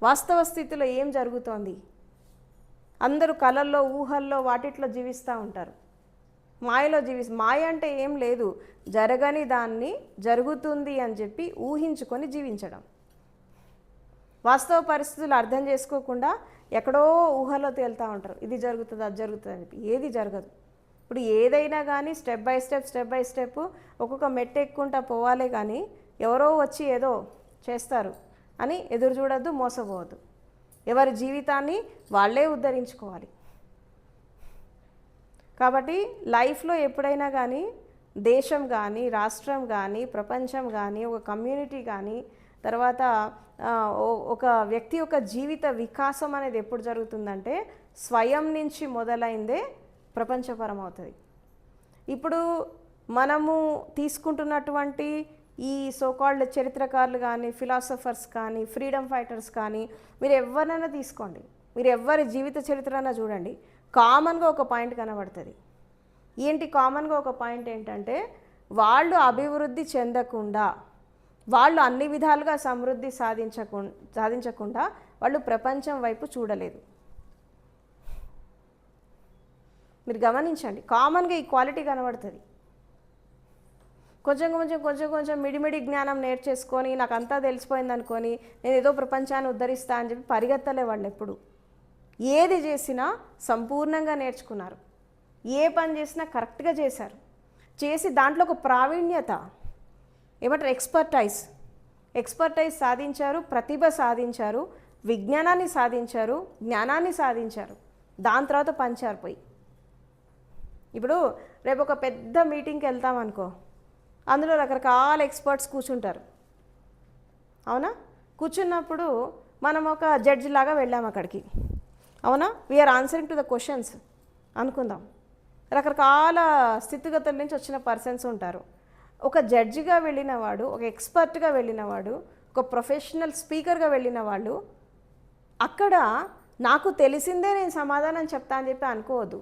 A: వాస్తవ స్థితిలో ఏం జరుగుతోంది? అందరూ కలల్లో, ఊహల్లో, వాటిట్లో జీవిస్తూ ఉంటారు, మాయలో మాయ అంటే ఏం లేదు, జరగని దాన్ని జరుగుతుంది అని చెప్పి ఊహించుకొని జీవించడం. వాస్తవ పరిస్థితులు అర్థం చేసుకోకుండా ఎక్కడో ఊహలో తేలుతూ ఉంటారు, ఇది జరుగుతుంది అది జరుగుతుంది అని చెప్పి. ఏది జరగదు. ఇప్పుడు ఏదైనా కానీ స్టెప్ బై స్టెప్ ఒక్కొక్క మెట్టు ఎక్కుంటా పోవాలే కానీ ఎవరో వచ్చి ఏదో చేస్తారు అని ఎదురు చూడొద్దు, మోసపోవద్దు. ఎవరి జీవితాన్ని వాళ్ళే ఉద్ధరించుకోవాలి. కాబట్టి లైఫ్లో ఎప్పుడైనా కానీ దేశం కానీ, రాష్ట్రం కానీ, ప్రపంచం కానీ, ఒక కమ్యూనిటీ కానీ, తర్వాత ఒక వ్యక్తి యొక్క జీవిత వికాసం అనేది ఎప్పుడు జరుగుతుందంటే స్వయం నుంచి మొదలైందే ప్రపంచపరం అవుతుంది. ఇప్పుడు మనము తీసుకుంటున్నటువంటి ఈ సోకాల్డ్ చరిత్రకారులు కానీ, ఫిలాసఫర్స్ కానీ, ఫ్రీడమ్ ఫైటర్స్ కానీ, మీరు ఎవరినైనా తీసుకోండి, మీరు ఎవరి జీవిత చరిత్రనా చూడండి, కామన్గా ఒక పాయింట్ కనబడుతుంది. ఏంటి కామన్గా ఒక పాయింట్ ఏంటంటే వాళ్ళు అభివృద్ధి చెందకుండా, వాళ్ళు అన్ని విధాలుగా సమృద్ధి సాధించకుండా వాళ్ళు ప్రపంచం వైపు చూడలేదు. మీరు గమనించండి, కామన్గా ఈ క్వాలిటీ కనబడుతుంది. కొంచెం మిడిమిడి జ్ఞానం నేర్చేసుకొని నాకు అంతా తెలిసిపోయింది అనుకొని నేను ఏదో ప్రపంచాన్ని ఉద్ధరిస్తా అని చెప్పి పరిగెత్తలే వాళ్ళు. ఎప్పుడు ఏది చేసినా సంపూర్ణంగా నేర్చుకున్నారు, ఏ పని చేసినా కరెక్ట్గా చేశారు, చేసి దాంట్లో ఒక ప్రావీణ్యత, ఏమంటారు, ఎక్స్పర్టైజ్ సాధించారు, ప్రతిభ సాధించారు, విజ్ఞానాన్ని సాధించారు, జ్ఞానాన్ని సాధించారు, దాని తర్వాత పంచారు పోయి. ఇప్పుడు రేపు ఒక పెద్ద మీటింగ్కి వెళ్తామనుకో, అందులో రకరకాల ఎక్స్పర్ట్స్ కూర్చుంటారు, అవునా? కూర్చున్నప్పుడు మనం ఒక జడ్జి లాగా వెళ్ళాము అక్కడికి, అవునా? We are answering to the questions అనుకుందాం. రకరకాల స్థితిగతుల నుంచి వచ్చిన పర్సన్స్ ఉంటారు. ఒక జడ్జిగా వెళ్ళినవాడు, ఒక ఎక్స్పర్ట్గా వెళ్ళినవాడు, ఒక ప్రొఫెషనల్ స్పీకర్గా వెళ్ళిన వాళ్ళు అక్కడ నాకు తెలిసిందే నేను సమాధానం చెప్తా అని చెప్పి అనుకోవద్దు.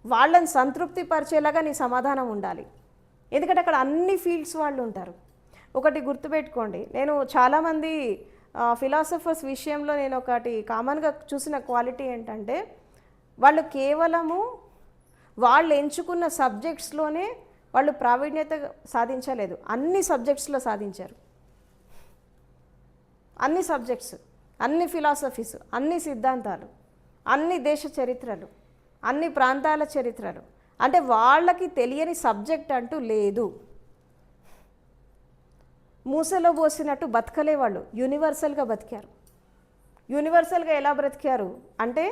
A: వాళ్ళని సంతృప్తి పరిచేలాగా నీ సమాధానం ఉండాలి. ఎందుకంటే అక్కడ అన్ని ఫీల్డ్స్ వాళ్ళు ఉంటారు. ఒకటి గుర్తుపెట్టుకోండి, నేను చాలామంది ఫిలాసఫర్స్ విషయంలో నేను ఒకటి కామన్గా చూసిన క్వాలిటీ ఏంటంటే వాళ్ళు కేవలము వాళ్ళు ఎంచుకున్న సబ్జెక్ట్స్లోనే వాళ్ళు ప్రావీణ్యత సాధించలేదు, అన్ని సబ్జెక్ట్స్లో సాధించారు. అన్ని సబ్జెక్ట్స్, అన్ని ఫిలాసఫీస్, అన్ని సిద్ధాంతాలు, అన్ని దేశ చరిత్రలు, అన్ని ప్రాంతాల చరిత్రలు. అంటే వాళ్ళకి తెలియని సబ్జెక్ట్ అంటూ లేదు. మూసలో పోసినట్టు బతకలే వాళ్ళు, యూనివర్సల్గా బతికారు. యూనివర్సల్గా ఎలా బ్రతికారు అంటే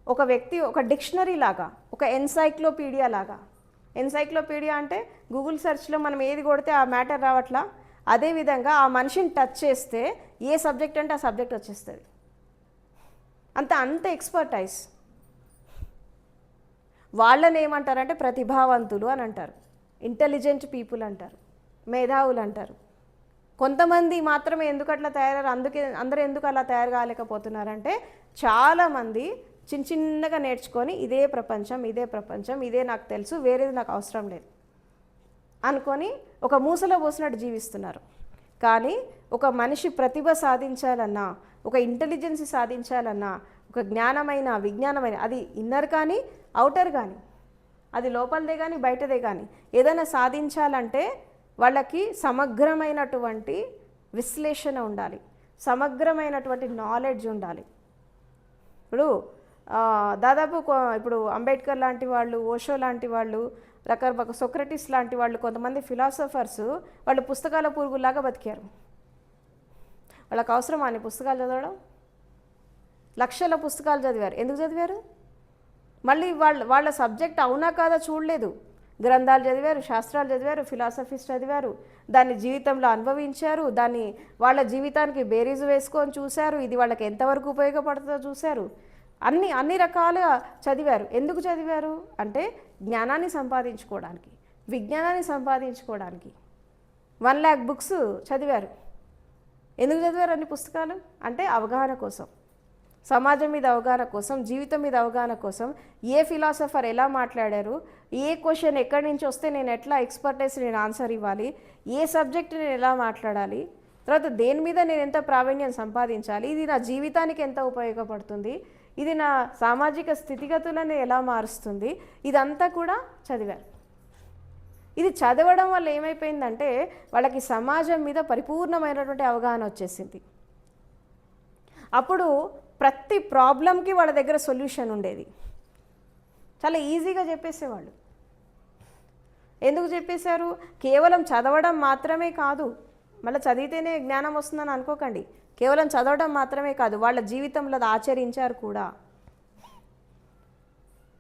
A: ఒక వ్యక్తి ఒక డిక్షనరీ లాగా, ఒక ఎన్సైక్లోపీడియా లాగా. ఎన్సైక్లోపీడియా అంటే గూగుల్ సెర్చ్లో మనం ఏది కొడితే ఆ మ్యాటర్ రావట్లా, అదేవిధంగా ఆ మనిషిని టచ్ చేస్తే ఏ సబ్జెక్ట్ అంటే ఆ సబ్జెక్ట్ వచ్చేస్తుంది. అంత ఎక్స్పర్టైజ్. వాళ్ళని ఏమంటారంటే ప్రతిభావంతులు అని అంటారు, ఇంటెలిజెంట్ పీపుల్ అంటారు, మేధావులు అంటారు. కొంతమంది మాత్రమే ఎందుకు అట్లా తయారయ్యారు, అందరూ ఎందుకు అలా తయారు కాలేకపోతున్నారంటే చాలామంది చిన్నగా నేర్చుకొని ఇదే ప్రపంచం, ఇదే నాకు తెలుసు, వేరేది నాకు అవసరం లేదు అనుకొని ఒక మూసలో పోసినట్టు జీవిస్తున్నారు. కానీ ఒక మనిషి ప్రతిభ సాధించాలన్నా, ఒక ఇంటెలిజెన్స్ సాధించాలన్నా, ఒక జ్ఞానమైన విజ్ఞానమైన, అది ఇన్నర్ కానీ అవుటర్ కానీ, అది లోపలదే కానీ బయటదే కానీ ఏదైనా సాధించాలంటే వాళ్ళకి సమగ్రమైనటువంటి విశ్లేషణ ఉండాలి, సమగ్రమైనటువంటి నాలెడ్జ్ ఉండాలి. ఇప్పుడు దాదాపు ఇప్పుడు అంబేద్కర్ లాంటి వాళ్ళు, ఓషో లాంటి వాళ్ళు, రకరకాల సోక్రటీస్ లాంటి వాళ్ళు, కొంతమంది ఫిలాసఫర్స్ వాళ్ళు పుస్తకాల పురుగులాగా బతికారు. వాళ్ళకి అవసరమా అని పుస్తకాలు చదవడం? లక్షల పుస్తకాలు చదివారు. ఎందుకు చదివారు? మళ్ళీ వాళ్ళ సబ్జెక్ట్ అవునా కాదా చూడలేదు. గ్రంథాలు చదివారు, శాస్త్రాలు చదివారు, ఫిలాసఫీస్ చదివారు, దాన్ని జీవితంలో అనుభవించారు, దాన్ని వాళ్ళ జీవితానికి బేరీజు వేసుకొని చూశారు, ఇది వాళ్ళకి ఎంతవరకు ఉపయోగపడుతుందో చూశారు. అన్ని రకాలుగా చదివారు. ఎందుకు చదివారు అంటే జ్ఞానాన్ని సంపాదించుకోవడానికి, విజ్ఞానాన్ని సంపాదించుకోవడానికి. 1,00,000 బుక్స్ చదివారు. ఎందుకు చదివారు అన్ని పుస్తకాలు అంటే అవగాహన కోసం, సమాజం మీద అవగాహన కోసం, జీవితం మీద అవగాహన కోసం. ఏ ఫిలాసఫర్ ఎలా మాట్లాడారు, ఏ క్వశ్చన్ ఎక్కడి నుంచి వస్తే నేను ఎట్లా ఎక్స్పర్టైజ్ నేను ఆన్సర్ ఇవ్వాలి, ఏ సబ్జెక్ట్ నేను ఎలా మాట్లాడాలి, తర్వాత దేని మీద నేను ఎంత ప్రావీణ్యం సంపాదించాలి, ఇది నా జీవితానికి ఎంత ఉపయోగపడుతుంది, ఇది నా సామాజిక స్థితిగతులను ఎలా మారుస్తుంది, ఇదంతా కూడా చదివారు. ఇది చదవడం వల్ల ఏమైపోయిందంటే వాళ్ళకి సమాజం మీద పరిపూర్ణమైనటువంటి అవగాహన వచ్చేసింది. అప్పుడు ప్రతి ప్రాబ్లంకి వాళ్ళ దగ్గర సొల్యూషన్ ఉండేది. చాలా ఈజీగా చెప్పేసేవాళ్ళు. ఎందుకు చెప్పేశారు? కేవలం చదవడం మాత్రమే కాదు, మళ్ళీ చదివితేనే జ్ఞానం వస్తుందని అనుకోకండి. కేవలం చదవడం మాత్రమే కాదు, వాళ్ళ జీవితంలో అది ఆచరించారు కూడా.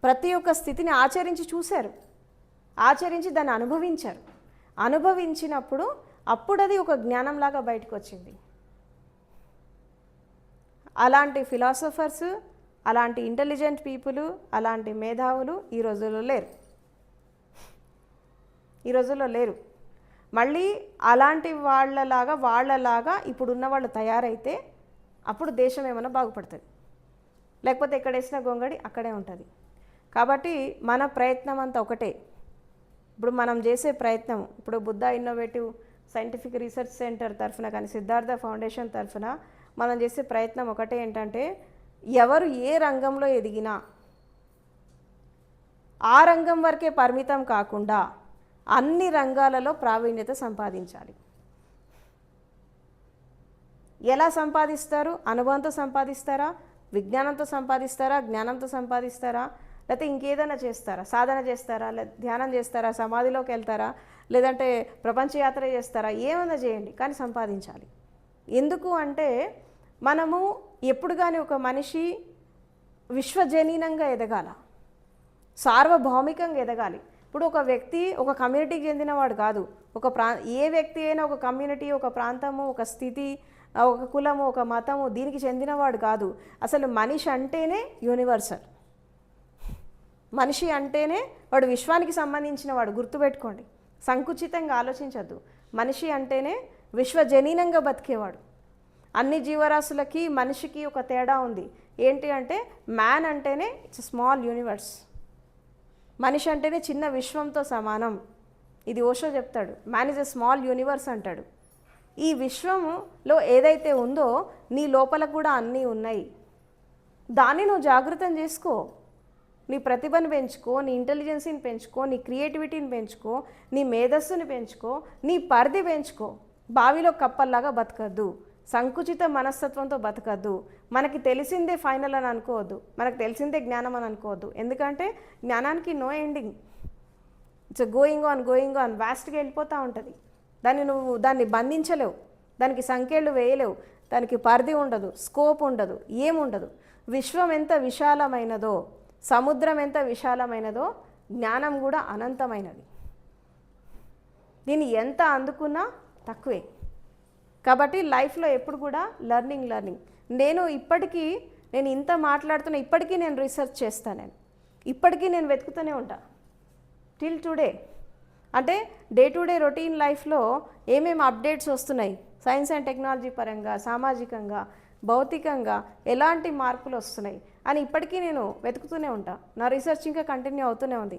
A: ప్రతి ఒక్క స్థితిని ఆచరించి చూశారు, ఆచరించి దాన్ని అనుభవించారు. అనుభవించినప్పుడు అప్పుడు అది ఒక జ్ఞానంలాగా బయటకు వచ్చింది. అలాంటి ఫిలాసఫర్స్, అలాంటి ఇంటెలిజెంట్ పీపుల్, అలాంటి మేధావులు ఈ రోజుల్లో లేరు. మళ్ళీ అలాంటి వాళ్ళలాగా ఇప్పుడున్న వాళ్ళు తయారైతే అప్పుడు దేశం ఏమైనా బాగుపడుతుంది. లేకపోతే ఎక్కడేసిన గొంగడి అక్కడే ఉంటుంది. కాబట్టి మన ప్రయత్నం అంతా ఒకటే. ఇప్పుడు మనం చేసే ప్రయత్నం, ఇప్పుడు Buddha innovative scientific research centre తరఫున కానీ సిద్ధార్థ ఫౌండేషన్ తరఫున మనం చేసే ప్రయత్నం ఒకటే, ఏంటంటే ఎవరు ఏ రంగంలో ఎదిగినా ఆ రంగం వరకే పరిమితం కాకుండా అన్ని రంగాలలో ప్రావీణ్యత సంపాదించాలి. ఎలా సంపాదిస్తారు? అనుభవంతో సంపాదిస్తారా, విజ్ఞానంతో సంపాదిస్తారా, జ్ఞానంతో సంపాదిస్తారా, లేకపోతే ఇంకేదైనా చేస్తారా, సాధన చేస్తారా, లేదా ధ్యానం చేస్తారా, సమాధిలోకి వెళ్తారా, లేదంటే ప్రపంచ యాత్ర చేస్తారా, ఏమైనా చేయండి కానీ సంపాదించాలి. ఎందుకు అంటే మనము ఎప్పుడు కానీ ఒక మనిషి విశ్వజనీనంగా ఎదగాల, సార్వభౌమికంగా ఎదగాలి. ఇప్పుడు ఒక వ్యక్తి ఒక కమ్యూనిటీకి చెందినవాడు కాదు. ఏ వ్యక్తి అయినా ఒక కమ్యూనిటీ, ఒక ప్రాంతము, ఒక స్థితి, ఒక కులము, ఒక మతము దీనికి చెందినవాడు కాదు. అసలు మనిషి అంటేనే యూనివర్సల్. మనిషి అంటేనే వాడు విశ్వానికి సంబంధించిన వాడు. గుర్తుపెట్టుకోండి, సంకుచితంగా ఆలోచించద్దు. మనిషి అంటేనే విశ్వజనీనంగా బతికేవాడు. అన్ని జీవరాశులకి మనిషికి ఒక తేడా ఉంది. ఏంటి అంటే మ్యాన్ అంటేనే ఇట్స్ స్మాల్ యూనివర్స్. మనిషి అంటేనే చిన్న విశ్వంతో సమానం. ఇది ఓషో చెప్తాడు. Man is a small universe అంటాడు. ఈ విశ్వములో ఏదైతే ఉందో నీ లోపల కూడా అన్నీ ఉన్నాయి. దాన్ని నువ్వు జాగృతం చేసుకో. నీ ప్రతిభను పెంచుకో, నీ ఇంటెలిజెన్సీని పెంచుకో, నీ క్రియేటివిటీని పెంచుకో, నీ మేధస్సుని పెంచుకో, నీ పరిధి పెంచుకో. బావిలో కప్పల్లాగా బతకద్దు, సంకుచిత మనస్తత్వంతో బతకద్దు. మనకి తెలిసిందే ఫైనల్ అని అనుకోవద్దు, మనకు తెలిసిందే జ్ఞానం అని అనుకోవద్దు. ఎందుకంటే జ్ఞానానికి నో ఎండింగ్. ఇట్స్ గోయింగ్ ఆన్ వాస్ట్గా వెళ్ళిపోతూ ఉంటుంది. దాన్ని బంధించలేవు, దానికి సంఖ్యలు వేయలేవు, దానికి పరిధి ఉండదు, స్కోప్ ఉండదు, ఏముండదు. విశ్వం ఎంత విశాలమైనదో, సముద్రం ఎంత విశాలమైనదో, జ్ఞానం కూడా అనంతమైనది. దీన్ని ఎంత అందుకున్నా తక్కువే. కాబట్టి లైఫ్లో ఎప్పుడు కూడా లర్నింగ్. నేను ఇంత మాట్లాడుతున్నా, ఇప్పటికీ నేను రీసెర్చ్ చేస్తాను, ఇప్పటికీ నేను వెతుకుతూనే ఉంటా టిల్ టుడే. అంటే డే టు డే రొటీన్ లైఫ్లో ఏమేమి అప్డేట్స్ వస్తున్నాయి, సైన్స్ అండ్ టెక్నాలజీ పరంగా, సామాజికంగా, భౌతికంగా ఎలాంటి మార్పులు వస్తున్నాయి అని ఇప్పటికీ నేను వెతుకుతూనే ఉంటా. నా రీసెర్చ్ ఇంకా కంటిన్యూ అవుతూనే ఉంది.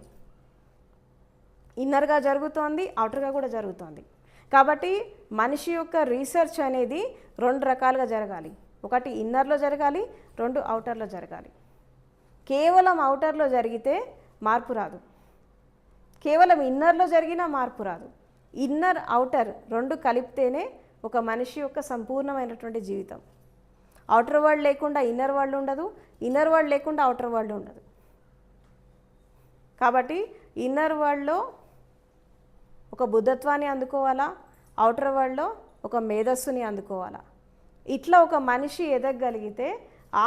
A: ఇన్నర్గా జరుగుతోంది, అవుటర్గా కూడా జరుగుతోంది. కాబట్టి మనిషి యొక్క రీసెర్చ్ అనేది 2 రకాలుగా జరగాలి. ఒకటి ఇన్నర్లో జరగాలి, 2 అవుటర్లో జరగాలి. కేవలం అవుటర్లో జరిగితే మార్పు రాదు, కేవలం ఇన్నర్లో జరిగినా మార్పు రాదు. ఇన్నర్ అవుటర్ 2 కలిపితేనే ఒక మనిషి యొక్క సంపూర్ణమైనటువంటి జీవితం. అవుటర్ వరల్డ్ లేకుండా ఇన్నర్ వరల్డ్ ఉండదు, ఇన్నర్ వరల్డ్ లేకుండా అవుటర్ వరల్డ్ ఉండదు. కాబట్టి ఇన్నర్ వరల్డ్లో ఒక బుద్ధత్వాన్ని అందుకోవాలా, అవుటర్ వరల్డ్లో ఒక మేధస్సుని అందుకోవాలా. ఇట్లా ఒక మనిషి ఎదగగలిగితే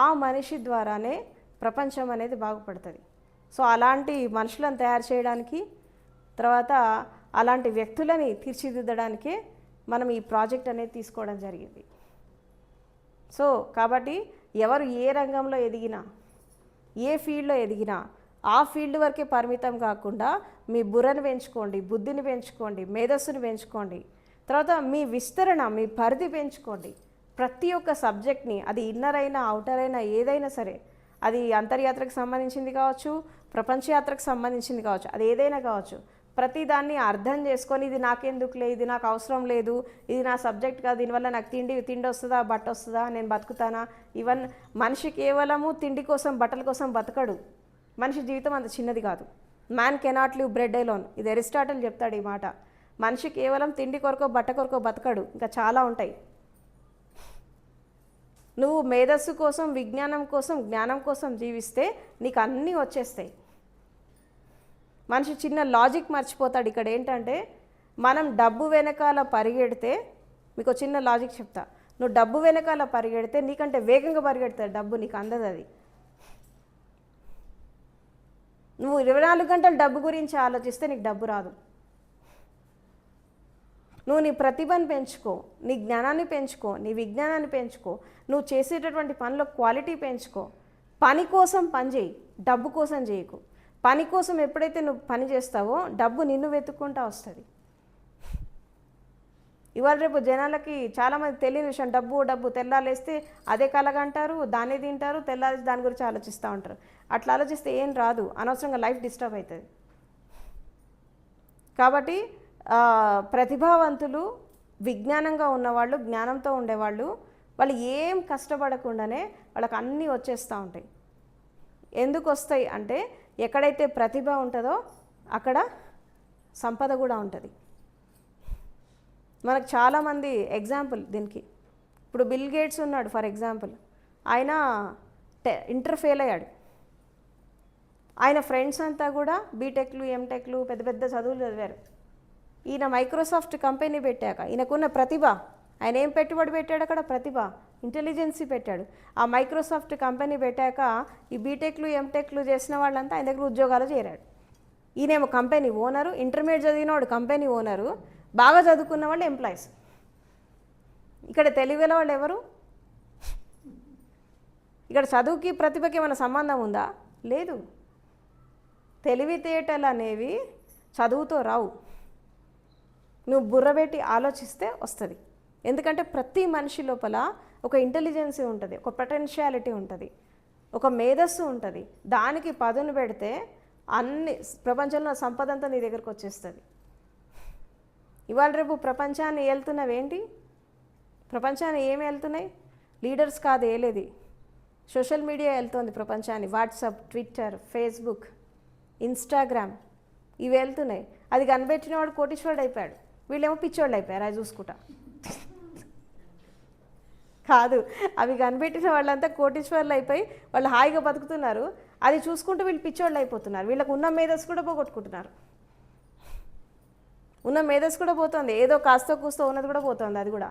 A: ఆ మనిషి ద్వారానే ప్రపంచం అనేది బాగుపడుతుంది. సో అలాంటి మనుషులను తయారు చేయడానికి, తర్వాత అలాంటి వ్యక్తులని తీర్చిదిద్దడానికే మనం ఈ ప్రాజెక్ట్ అనేది తీసుకోవడం జరిగింది. సో కాబట్టి ఎవరు ఏ రంగంలో ఎదిగినా, ఏ ఫీల్డ్లో ఎదిగినా ఆ ఫీల్డ్ వరకే పరిమితం కాకుండా మీ బుర్రను పెంచుకోండి, బుద్ధిని పెంచుకోండి, మేధస్సుని పెంచుకోండి. తర్వాత మీ విస్తరణ, మీ పరిధి పెంచుకోండి. ప్రతి ఒక్క సబ్జెక్ట్ని, అది ఇన్నర్ అయినా అవుటర్ అయినా ఏదైనా సరే, అది అంతర్యాత్రకు సంబంధించింది కావచ్చు, ప్రపంచయాత్రకు సంబంధించింది కావచ్చు, అది ఏదైనా కావచ్చు, ప్రతిదాన్ని అర్థం చేసుకొని ఇది నాకెందుకులే, ఇది నాకు అవసరం లేదు, ఇది నా సబ్జెక్ట్ కాదు, దీనివల్ల నాకు తిండి వస్తుందా, బట్ట వస్తుందా, నేను బతుకుతానా, మనిషి కేవలము తిండి కోసం, బట్టల కోసం బతకడు. మనిషి జీవితం అంత చిన్నది కాదు. Man cannot live bread alone, ఇది అరిస్టాటిల్ చెప్తాడు ఈ మాట. మనిషి కేవలం తిండి కొరకో బట్ట కొరకో బతకడు, ఇంకా చాలా ఉంటాయి. నువ్వు మేధస్సు కోసం, విజ్ఞానం కోసం, జ్ఞానం కోసం జీవిస్తే నీకు అన్నీ వచ్చేస్తాయి. మనిషి చిన్న లాజిక్ మర్చిపోతాడు. ఇక్కడ ఏంటంటే మనం డబ్బు వెనకాల పరిగెడితే, మీకు చిన్న లాజిక్ చెప్తా, నువ్వు డబ్బు వెనకాల పరిగెడితే నీకంటే వేగంగా పరిగెడతాడు డబ్బు, నీకు అందదు అది. నువ్వు 24 గంటలు డబ్బు గురించి ఆలోచిస్తే నీకు డబ్బు రాదు. నువ్వు నీ ప్రతిభను పెంచుకో, నీ జ్ఞానాన్ని పెంచుకో, నీ విజ్ఞానాన్ని పెంచుకో, నువ్వు చేసేటటువంటి పనిలో క్వాలిటీ పెంచుకో. పని కోసం పని చేయి, డబ్బు కోసం చేయకు. పని కోసం ఎప్పుడైతే నువ్వు పని చేస్తావో డబ్బు నిన్ను వెతుక్కుంటా వస్తుంది. ఇవాళ రేపు జనాలకి చాలామంది తెలియని విషయం, డబ్బు తెల్లాలేస్తే అదే కలగంటారు, దాన్ని తింటారు, తెల్లాలేసి దాని గురించి ఆలోచిస్తూ ఉంటారు. అట్లా ఆలోచిస్తే ఏం రాదు, అనవసరంగా లైఫ్ డిస్టర్బ్ అవుతుంది. కాబట్టి ప్రతిభావంతులు, విజ్ఞానంగా ఉన్నవాళ్ళు, జ్ఞానంతో ఉండేవాళ్ళు, వాళ్ళు ఏం కష్టపడకుండానే వాళ్ళకి అన్నీ వచ్చేస్తూ ఉంటాయి. ఎందుకు వస్తాయి అంటే ఎక్కడైతే ప్రతిభ ఉంటుందో అక్కడ సంపద కూడా ఉంటుంది. మనకు చాలామంది ఎగ్జాంపుల్ దీనికి, ఇప్పుడు బిల్ గేట్స్ ఉన్నాడు ఫర్ ఎగ్జాంపుల్. ఆయన ఇంటర్ ఫెయిల్ అయ్యాడు. ఆయన ఫ్రెండ్స్ అంతా కూడా బీటెక్లు, ఎంటెక్లు, పెద్ద పెద్ద చదువులు చదివారు. ఈయన మైక్రోసాఫ్ట్ కంపెనీ పెట్టాక ఈయనకున్న ప్రతిభ, ఆయన ఏం పెట్టుబడి పెట్టాడు అక్కడ? ప్రతిభ, ఇంటెలిజెన్సీ పెట్టాడు. ఆ మైక్రోసాఫ్ట్ కంపెనీ పెట్టాక ఈ బీటెక్లు, ఎంటెక్లు చేసిన వాళ్ళంతా ఆయన దగ్గర ఉద్యోగాలు చేరాడు. ఈయనేమో కంపెనీ ఓనరు, ఇంటర్మీడియట్ చదివినవాడు కంపెనీ ఓనరు, బాగా చదువుకున్న వాళ్ళు ఎంప్లాయీస్. ఇక్కడ తెలివిగల వాళ్ళు ఎవరు? ఇక్కడ చదువుకి ప్రతిభకి ఏమైనా సంబంధం ఉందా? లేదు. తెలివితేటలు అనేవి చదువుతో రావు, నువ్వు బుర్రబెట్టి ఆలోచిస్తే వస్తుంది. ఎందుకంటే ప్రతి మనిషి లోపల ఒక ఇంటెలిజెన్సీ ఉంటుంది, ఒక పొటెన్షియాలిటీ ఉంటుంది, ఒక మేధస్సు ఉంటుంది. దానికి పదును పెడితే అన్ని ప్రపంచంలో సంపద అంతా నీ దగ్గరకు వచ్చేస్తుంది. ఇవాళ రేపు ప్రపంచాన్ని ఏలుతున్నవేంటి? ప్రపంచాన్ని ఏమి వెళ్తున్నాయి? లీడర్స్ కాదు ఏలేది, సోషల్ మీడియా వెళ్తుంది ప్రపంచాన్ని. వాట్సాప్, ట్విట్టర్, ఫేస్బుక్, ఇన్స్టాగ్రామ్ ఇవి వెళ్తున్నాయి. అది కనిపెట్టిన వాడు కోటీశ్వరుడు అయిపోయాడు, వీళ్ళేమో పిచ్చోళ్ళు అయిపోయారు అది చూసుకుంటా. కాదు, అవి కనిపెట్టిన వాళ్ళంతా కోటీశ్వర్లు అయిపోయి వాళ్ళు హాయిగా బతుకుతున్నారు. అది చూసుకుంటూ వీళ్ళు పిచ్చోళ్ళు అయిపోతున్నారు. వీళ్ళకు ఉన్న మేధస్సు కూడా పోగొట్టుకుంటున్నారు. ఉన్న మేధస్సు కూడా పోతుంది, ఏదో కాస్తో కూస్తో ఉన్నది కూడా పోతుంది. అది కూడా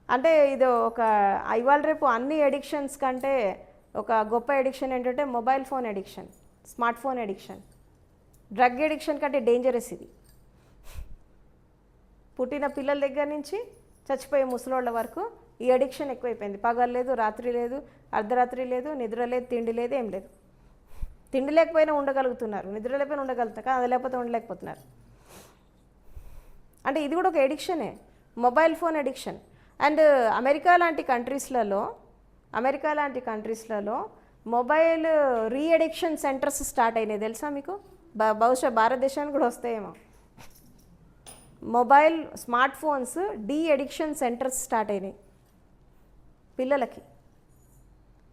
A: అంటే ఇది ఒక ఇవాళ రేపు అన్ని ఎడిక్షన్స్ కంటే ఒక గొప్ప ఎడిక్షన్ ఏంటంటే mobile phone addiction, smart phone addiction. Drug addiction కంటే డేంజరస్ ఇది. పుట్టిన పిల్లల దగ్గర నుంచి చచ్చిపోయే ముసలోళ్ళ వరకు ఈ అడిక్షన్ ఎక్కువైపోయింది. పగలు లేదు, రాత్రి లేదు, అర్ధరాత్రి లేదు, నిద్ర లేదు, తిండి లేదు, ఏం లేదు. తిండి లేకపోయినా ఉండగలుగుతున్నారు, నిద్ర లేకపోయినా ఉండగలుగుతారు, కానీ అది లేకపోతే ఉండలేకపోతున్నారు. అంటే ఇది కూడా ఒక ఎడిక్షనే, mobile phone addiction. And America లాంటి కంట్రీస్లలో mobile re addiction centres start అయినాయి, తెలుసా మీకు? బహుశా భారతదేశానికి కూడా వస్తాయేమో. Mobile smart phones de addiction centres start అయినాయి.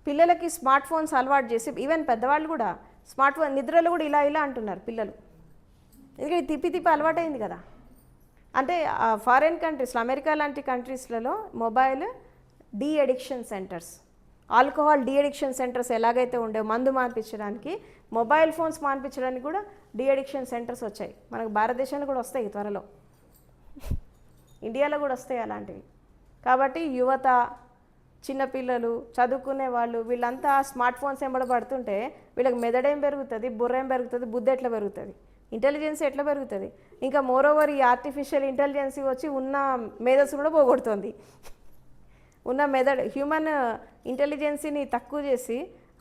A: పిల్లలకి స్మార్ట్ ఫోన్స్ అలవాటు చేసి, ఈవెన్ పెద్దవాళ్ళు కూడా స్మార్ట్ ఫోన్ నిద్రలు కూడా ఇలా అంటున్నారు పిల్లలు, ఎందుకంటే తిప్పి అలవాటైంది కదా. అంటే ఫారిన్ కంట్రీస్లో, అమెరికా లాంటి కంట్రీస్లలో mobile de addiction centres, alcohol de addiction centres ఎలాగైతే ఉండేవో మందు మాన్పించడానికి, మొబైల్ ఫోన్స్ మాన్పించడానికి కూడా డీ ఎడిక్షన్ సెంటర్స్ వచ్చాయి. మనకు భారతదేశానికి కూడా వస్తాయి త్వరలో, ఇండియాలో కూడా వస్తాయి అలాంటివి. కాబట్టి యువత, చిన్నపిల్లలు, చదువుకునే వాళ్ళు వీళ్ళంతా స్మార్ట్ ఫోన్స్ ఎంబడబడుతుంటే వీళ్ళకి మెదడేం పెరుగుతుంది, బుర్ర ఏం పెరుగుతుంది, బుద్ధి ఎట్లా పెరుగుతుంది, ఇంటెలిజెన్స్ ఎట్లా పెరుగుతుంది? ఇంకా మోరోవర్ ఈ ఆర్టిఫిషియల్ ఇంటెలిజెన్స్ వచ్చి ఉన్న మేధస్సు కూడా పోగొడుతుంది. ఉన్న హ్యూమన్ ఇంటెలిజెన్సీని తక్కువ చేసి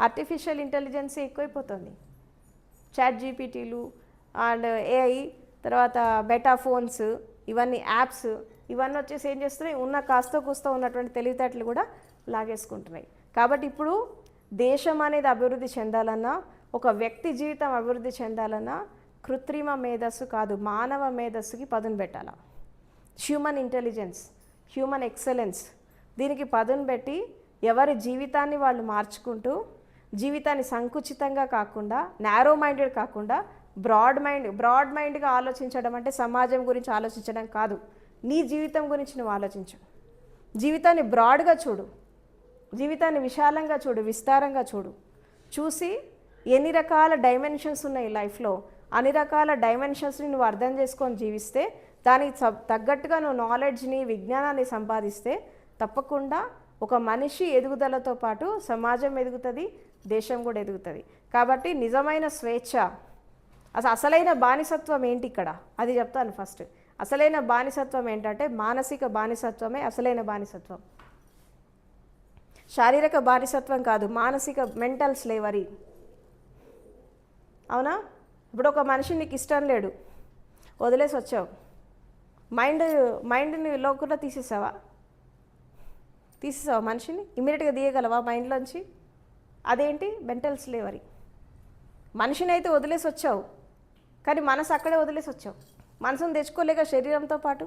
A: ఆర్టిఫిషియల్ ఇంటెలిజెన్సీ ఎక్కువైపోతుంది. చాట్ జీపీటీలు అండ్ ఏఐ, తర్వాత బెటా ఫోన్స్, ఇవన్నీ యాప్స్, ఇవన్నీ వచ్చేసి ఏం చేస్తున్నాయి? ఉన్న కాస్తో కూస్తో ఉన్నటువంటి తెలివితేటలు కూడా లాగేసుకుంటున్నాయి. కాబట్టి ఇప్పుడు దేశం అనేది అభివృద్ధి చెందాలన్నా, ఒక వ్యక్తి జీవితం అభివృద్ధి చెందాలన్నా కృత్రిమ మేధస్సు కాదు, మానవ మేధస్సుకి పదును పెట్టాలి. హ్యూమన్ ఇంటెలిజెన్స్, హ్యూమన్ ఎక్సలెన్స్, దీనికి పదును పెట్టి ఎవరి జీవితాన్ని వాళ్ళు మార్చుకుంటూ, జీవితాన్ని సంకుచితంగా కాకుండా, నారో మైండెడ్ కాకుండా బ్రాడ్ మైండ్గా ఆలోచించడం అంటే సమాజం గురించి ఆలోచించడం కాదు, నీ జీవితం గురించి నువ్వు ఆలోచించు. జీవితాన్ని బ్రాడ్గా చూడు, జీవితాన్ని విశాలంగా చూడు, విస్తారంగా చూసి ఎన్ని రకాల డైమెన్షన్స్ ఉన్నాయి లైఫ్లో, అన్ని రకాల డైమెన్షన్స్ని నువ్వు అర్థం చేసుకొని జీవిస్తే, దానికి తగ్గట్టుగా నువ్వు నాలెడ్జ్ని, విజ్ఞానాన్ని సంపాదిస్తే తప్పకుండా ఒక మనిషి ఎదుగుదలతో పాటు సమాజం ఎదుగుతుంది, దేశం కూడా ఎదుగుతుంది. కాబట్టి నిజమైన స్వేచ్ఛ, అసలైన బానిసత్వం ఏంటి ఇక్కడ అది చెప్తాను. ఫస్ట్ అసలైన బానిసత్వం ఏంటంటే మానసిక బానిసత్వమే అసలైన బానిసత్వం. శారీరక బానిసత్వం కాదు, మానసిక మెంటల్ స్లేవరీ. అవునా? ఇప్పుడు ఒక మనిషి నీకు ఇష్టం లేడు, వదిలేసి వచ్చావు, మైండ్ని లోకుండా తీసేసావా మనిషిని ఇమ్మీడియట్గా తీయగలవా మైండ్లోంచి? అదేంటి? Mental slavery. మనిషిని అయితే వదిలేసి వచ్చావు, కానీ మనసు అక్కడే వదిలేసి వచ్చావు, మనసును తెచ్చుకోలేక శరీరంతో పాటు.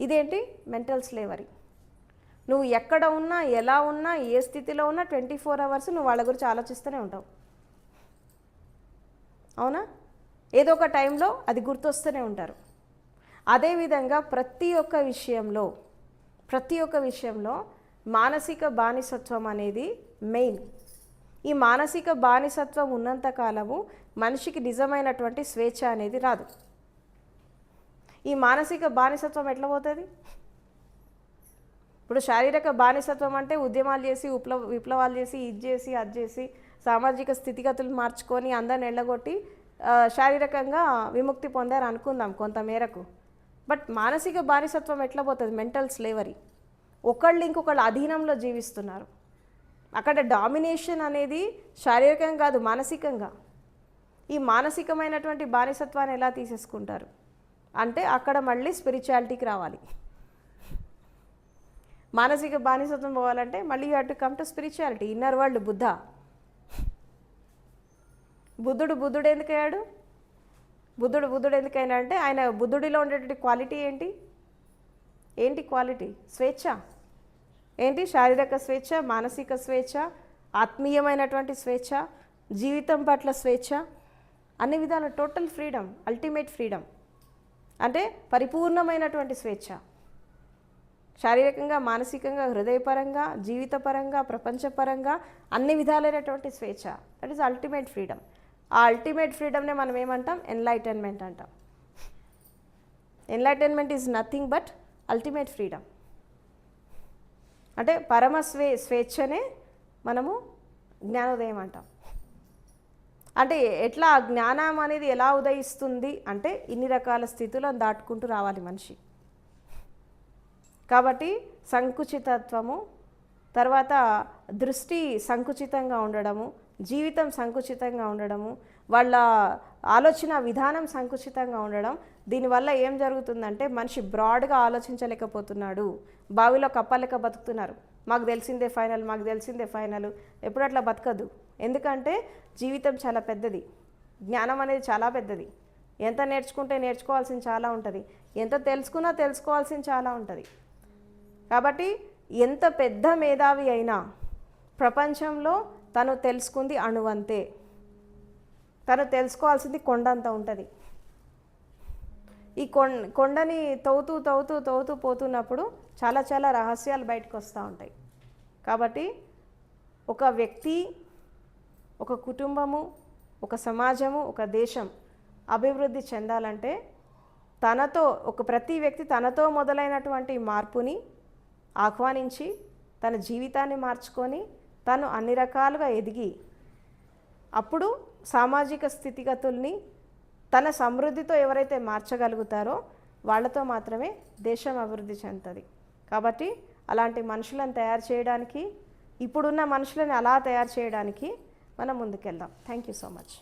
A: ఇదేంటి? Mental slavery. నువ్వు ఎక్కడ ఉన్నా, ఎలా ఉన్నా, ఏ స్థితిలో ఉన్నా 24 hours నువ్వు వాళ్ళ గురించి ఆలోచిస్తూనే ఉంటావు. అవునా? ఏదో ఒక టైంలో అది గుర్తొస్తూనే ఉంటారు. అదేవిధంగా ప్రతి ఒక్క విషయంలో మానసిక బానిసత్వం అనేది మెయిన్. ఈ మానసిక బానిసత్వం ఉన్నంత కాలము మనిషికి నిజమైనటువంటి స్వేచ్ఛ అనేది రాదు. ఈ మానసిక బానిసత్వం ఎట్లా పోతుంది? ఇప్పుడు శారీరక బానిసత్వం అంటే ఉద్యమాలు చేసి, విప్లవాలు చేసి, ఇది చేసి, అది చేసి, సామాజిక స్థితిగతులు మార్చుకొని అందరిని ఎళ్ళగొట్టి శారీరకంగా విముక్తి పొందారు అనుకుందాం కొంత మేరకు. బట్ మానసిక బానిసత్వం ఎట్లా పోతుంది? Mental slavery. ఒకళ్ళు ఇంకొకళ్ళు అధీనంలో జీవిస్తున్నారు. అక్కడ డామినేషన్ అనేది శారీరకంగా కాదు, మానసికంగా. ఈ మానసికమైనటువంటి బానిసత్వాన్ని ఎలా తీసేసుకుంటారు అంటే అక్కడ మళ్ళీ స్పిరిచువాలిటీకి రావాలి. మానసిక బానిసత్వం పోవాలంటే మళ్ళీ you have to come to spirituality, inner world. బుద్ధుడు ఎందుకయ్యాడు? బుద్ధుడు ఎందుకైనా అంటే ఆయన బుద్ధుడిలో ఉండేటువంటి క్వాలిటీ ఏంటి? ఏంటి క్వాలిటీ? స్వేచ్ఛ. ఏంటి? శారీరక స్వేచ్ఛ, మానసిక స్వేచ్ఛ, ఆత్మీయమైనటువంటి స్వేచ్ఛ, జీవితం పట్ల స్వేచ్ఛ, అన్ని విధాల టోటల్ ఫ్రీడమ్, అల్టిమేట్ ఫ్రీడమ్ అంటే పరిపూర్ణమైనటువంటి స్వేచ్ఛ. శారీరకంగా, మానసికంగా, హృదయపరంగా, జీవితపరంగా, ప్రపంచపరంగా అన్ని విధాలైనటువంటి స్వేచ్ఛ. That is ultimate freedom. ఆ అల్టిమేట్ ఫ్రీడమ్నే మనం ఏమంటాం? ఎన్లైటన్మెంట్ అంటాం. Enlightenment is nothing but ultimate freedom. అంటే పరమ స్వేచ్ఛనే మనము జ్ఞానోదయం అంటాం. అంటే ఎట్లా ఆ జ్ఞానం అనేది ఎలా ఉదయిస్తుంది అంటే ఇన్ని రకాల స్థితులను దాటుకుంటూ రావాలి మనిషి. కాబట్టి సంకుచితత్వము, తర్వాత దృష్టి సంకుచితంగా ఉండడము, జీవితం సంకుచితంగా ఉండడము, వాళ్ళ ఆలోచన విధానం సంకుచితంగా ఉండడం, దీనివల్ల ఏం జరుగుతుందంటే మనిషి బ్రాడ్గా ఆలోచించలేకపోతున్నాడు. బావిలో కప్పలేక బతుకుతున్నారు. మాకు తెలిసిందే ఫైనల్, మాకు తెలిసిందే ఫైనల్. ఎప్పుడు అట్లా బతకదు. ఎందుకంటే జీవితం చాలా పెద్దది, జ్ఞానం అనేది చాలా పెద్దది. ఎంత నేర్చుకుంటే నేర్చుకోవాల్సింది చాలా ఉంటుంది, ఎంత తెలుసుకున్నా తెలుసుకోవాల్సింది చాలా ఉంటుంది. కాబట్టి ఎంత పెద్ద మేధావి అయినా ప్రపంచంలో తను తెలుసుకుంది అణువంతే, తను తెలుసుకోవాల్సింది కొండంత ఉంటుంది. ఈ కొండని తవ్వుతూ తవ్వుతూ తవ్వుతూ పోతున్నప్పుడు చాలా చాలా రహస్యాలు బయటకు వస్తూ ఉంటాయి. కాబట్టి ఒక వ్యక్తి, ఒక కుటుంబము, ఒక సమాజము, ఒక దేశం అభివృద్ధి చెందాలంటే ప్రతి వ్యక్తి తనతో మొదలైనటువంటి మార్పుని ఆహ్వానించి తన జీవితాన్ని మార్చుకొని తను అన్ని రకాలుగా ఎదిగి అప్పుడు సామాజిక స్థితిగతుల్ని తన సమృద్ధితో ఎవరైతే మార్చగలుగుతారో వాళ్ళతో మాత్రమే దేశం అభివృద్ధి చెందుతుంది. కాబట్టి అలాంటి మనుషులను తయారు చేయడానికి, ఇప్పుడున్న మనుషులను అలా తయారు చేయడానికి మనం ముందుకెళ్దాం. Thank you so much.